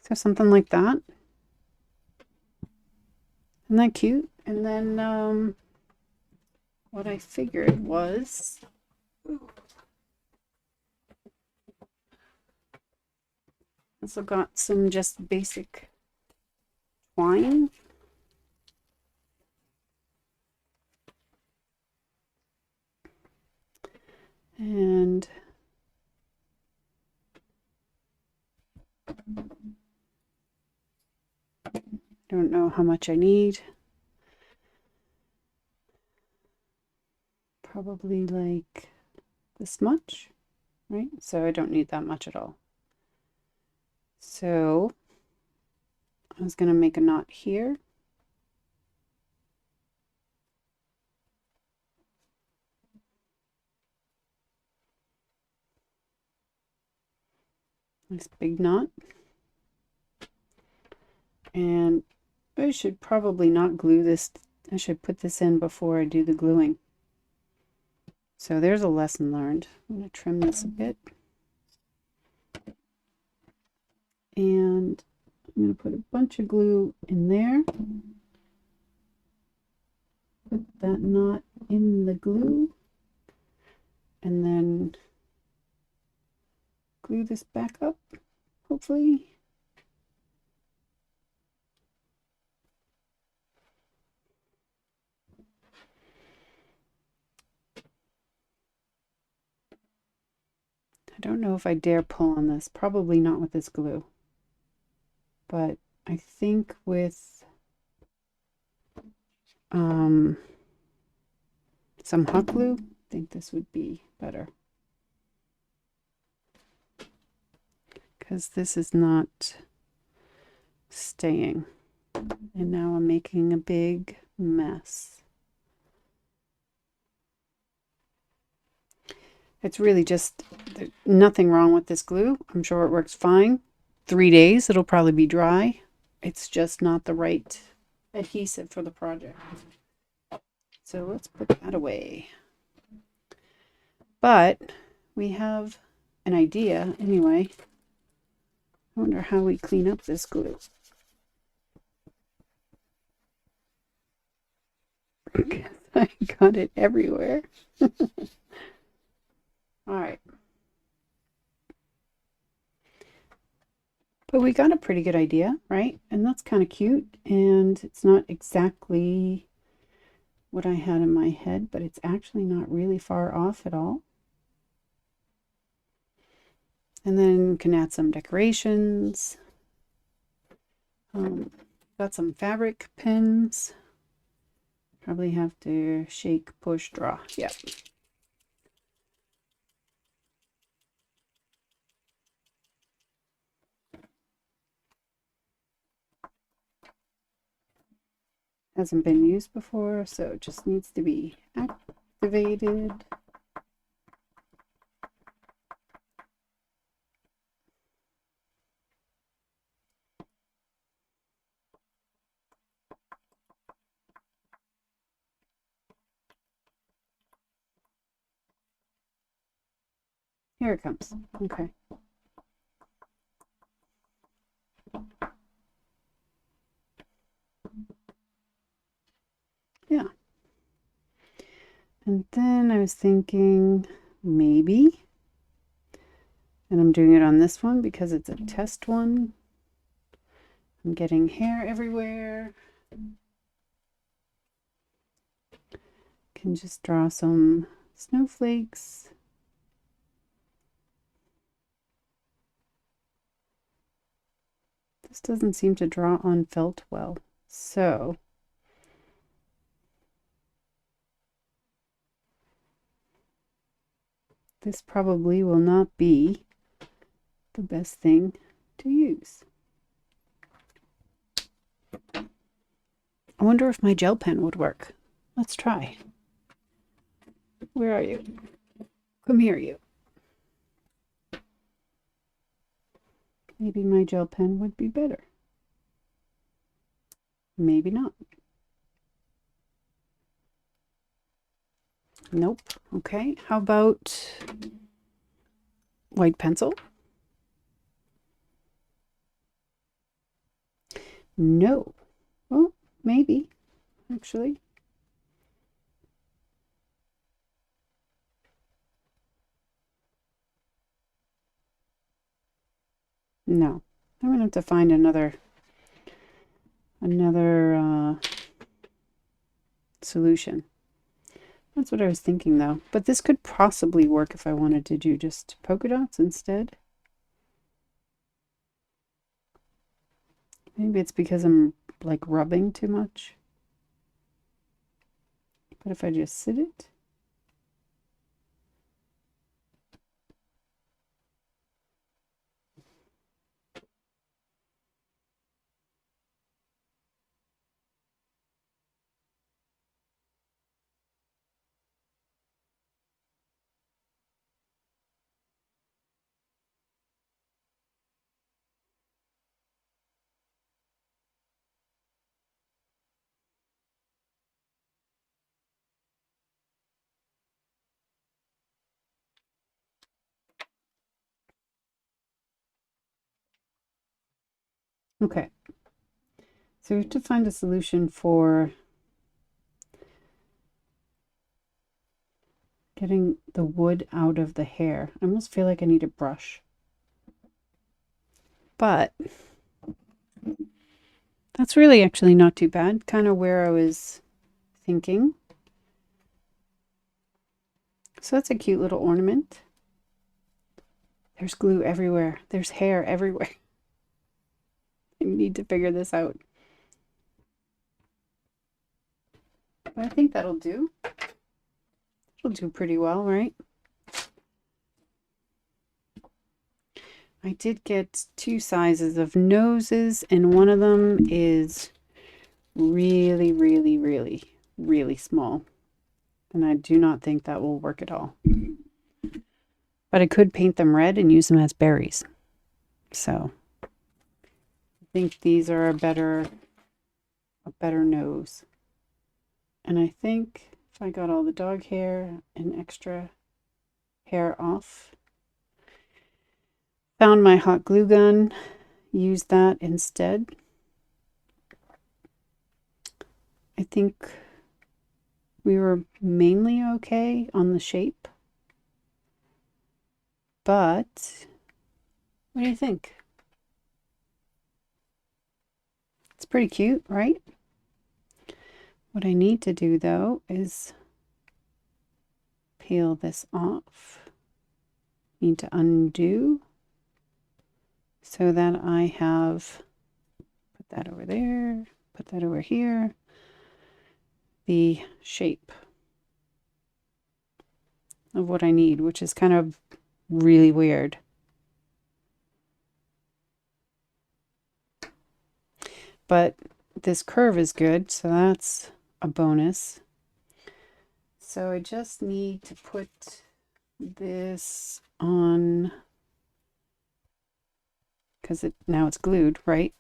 So something like that. Isn't that cute? And then what I figured was also got some just basic twine. And I don't know how much I need. Probably like this much, right? So I don't need that much at all. So I was going to make a knot here. Nice big knot. And I should probably not glue this. I should put this in before I do the gluing. So there's a lesson learned. I'm going to trim this a bit. And I'm going to put a bunch of glue in there. Put that knot in the glue. And then glue this back up, hopefully. I don't know if I dare pull on this. Probably not with this glue. But I think with some hot glue, I think this would be better. Because this is not staying. And now I'm making a big mess. It's really just nothing wrong with this glue. I'm sure it works fine. 3 days, it'll probably be dry. It's just not the right adhesive for the project. So let's put that away. But we have an idea anyway. I wonder how we clean up this glue. I got it everywhere. All right. But we got a pretty good idea, right? And that's kind of cute. And it's not exactly what I had in my head, but it's actually not really far off at all. And then can add some decorations. Got some fabric pins. Probably have to shake, push, draw. Yep. Hasn't been used before, so it just needs to be activated. Here it comes. Okay. Yeah. And then I was thinking maybe, and I'm doing it on this one because it's a test one. I'm getting hair everywhere. Can just draw some snowflakes. This doesn't seem to draw on felt well, so this probably will not be the best thing to use. I wonder if my gel pen would work. Let's try. Where are you? Come here, you. Maybe my gel pen would be better. Maybe not. Nope. Okay, how about white pencil? No. Well, maybe, actually. No. I'm going to have to find another solution. That's what I was thinking, though. But this could possibly work if I wanted to do just polka dots instead. Maybe it's because I'm like rubbing too much. But if I just sit it. Okay. So we have to find a solution for getting the wood out of the hair. I almost feel like I need a brush. But that's really actually not too bad. Kind of where I was thinking. So that's a cute little ornament. There's glue everywhere. There's hair everywhere. I need to figure this out. But I think that'll do. It'll do pretty well, right? I did get two sizes of noses, and one of them is really, really, really, really small. And I do not think that will work at all. But I could paint them red and use them as berries. So I think these are a better nose. And I think if I got all the dog hair and extra hair off, found my hot glue gun, used that instead. I think we were mainly okay on the shape. But what do you think? It's pretty cute, right? What I need to do though is peel this off. Need to undo so that I have, put that over there, put that over here, the shape of what I need, which is kind of really weird. But this curve is good, so that's a bonus. So I just need to put this on, because now it's glued, right?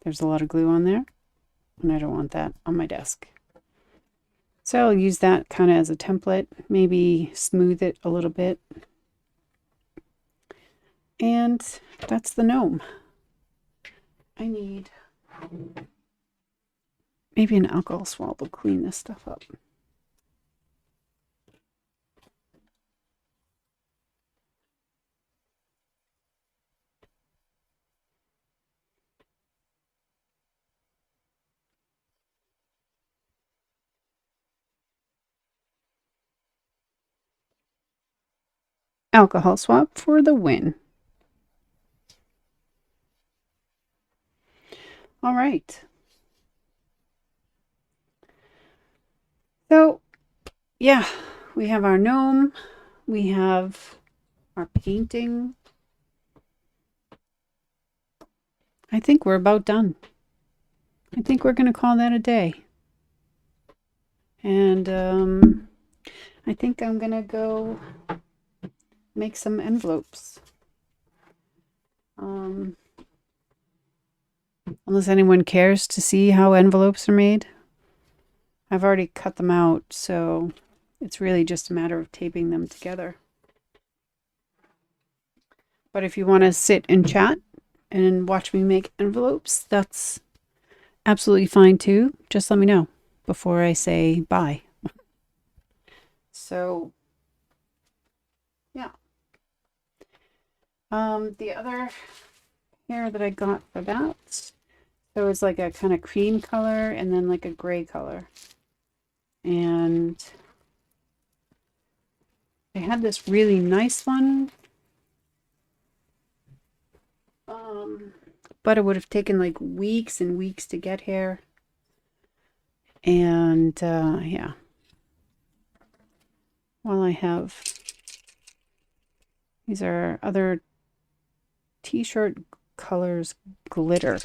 There's a lot of glue on there, and I don't want that on my desk. So I'll use that kind of as a template, maybe smooth it a little bit. And that's the gnome. I need maybe an alcohol swab will clean this stuff up. Alcohol swab for the win. All right. So, yeah, we have our gnome. We have our painting. I think we're about done. I think we're going to call that a day. And I think I'm going to go make some envelopes. Unless anyone cares to see how envelopes are made. I've already cut them out, so it's really just a matter of taping them together. But if you want to sit and chat and watch me make envelopes, that's absolutely fine too. Just let me know before I say bye. So, yeah. The other hair that I got for that, so it's like a kind of cream color and then like a gray color. And I had this really nice one, but it would have taken like weeks and weeks to get here. And yeah, while I have, these are other t-shirt colors glitter.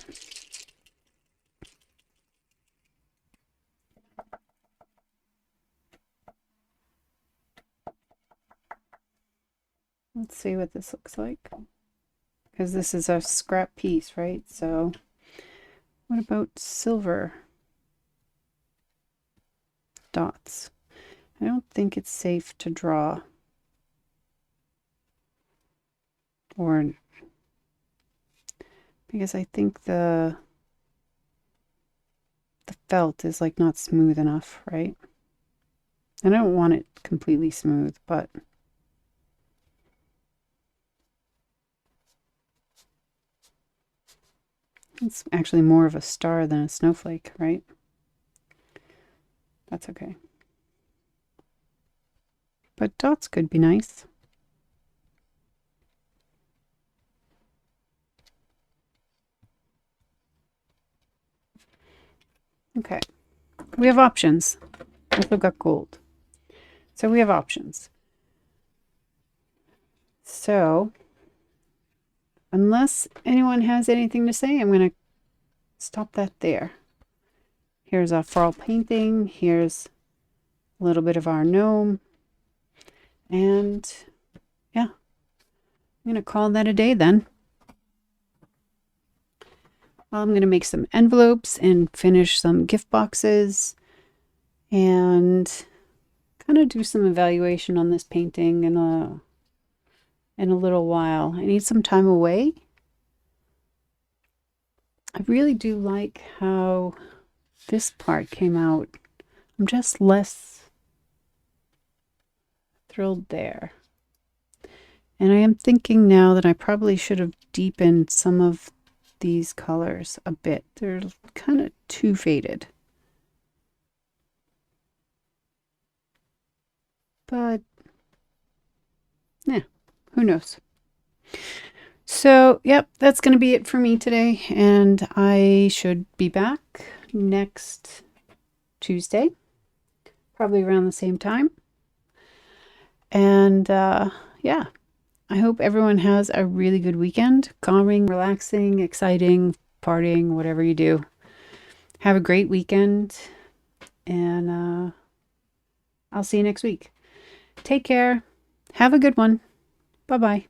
Let's see what this looks like, because this is a scrap piece, right? So what about silver dots? I don't think it's safe to draw, or because I think the felt is like not smooth enough, right? And I don't want it completely smooth, but it's actually more of a star than a snowflake, right? That's okay. But dots could be nice. Okay. We have options. Also got gold. So we have options. So, unless anyone has anything to say, I'm going to stop that there. Here's our fall painting. Here's a little bit of our gnome. And yeah, I'm going to call that a day then. I'm going to make some envelopes and finish some gift boxes and kind of do some evaluation on this painting in a little while. I need some time away. I really do like how this part came out. I'm just less thrilled there. And I am thinking now that I probably should have deepened some of these colors a bit. They're kind of too faded. But yeah, who knows? So, yep, that's going to be it for me today. And I should be back next Tuesday, probably around the same time. And yeah, I hope everyone has a really good weekend. Calming, relaxing, exciting, partying, whatever you do. Have a great weekend. And I'll see you next week. Take care. Have a good one. Bye-bye.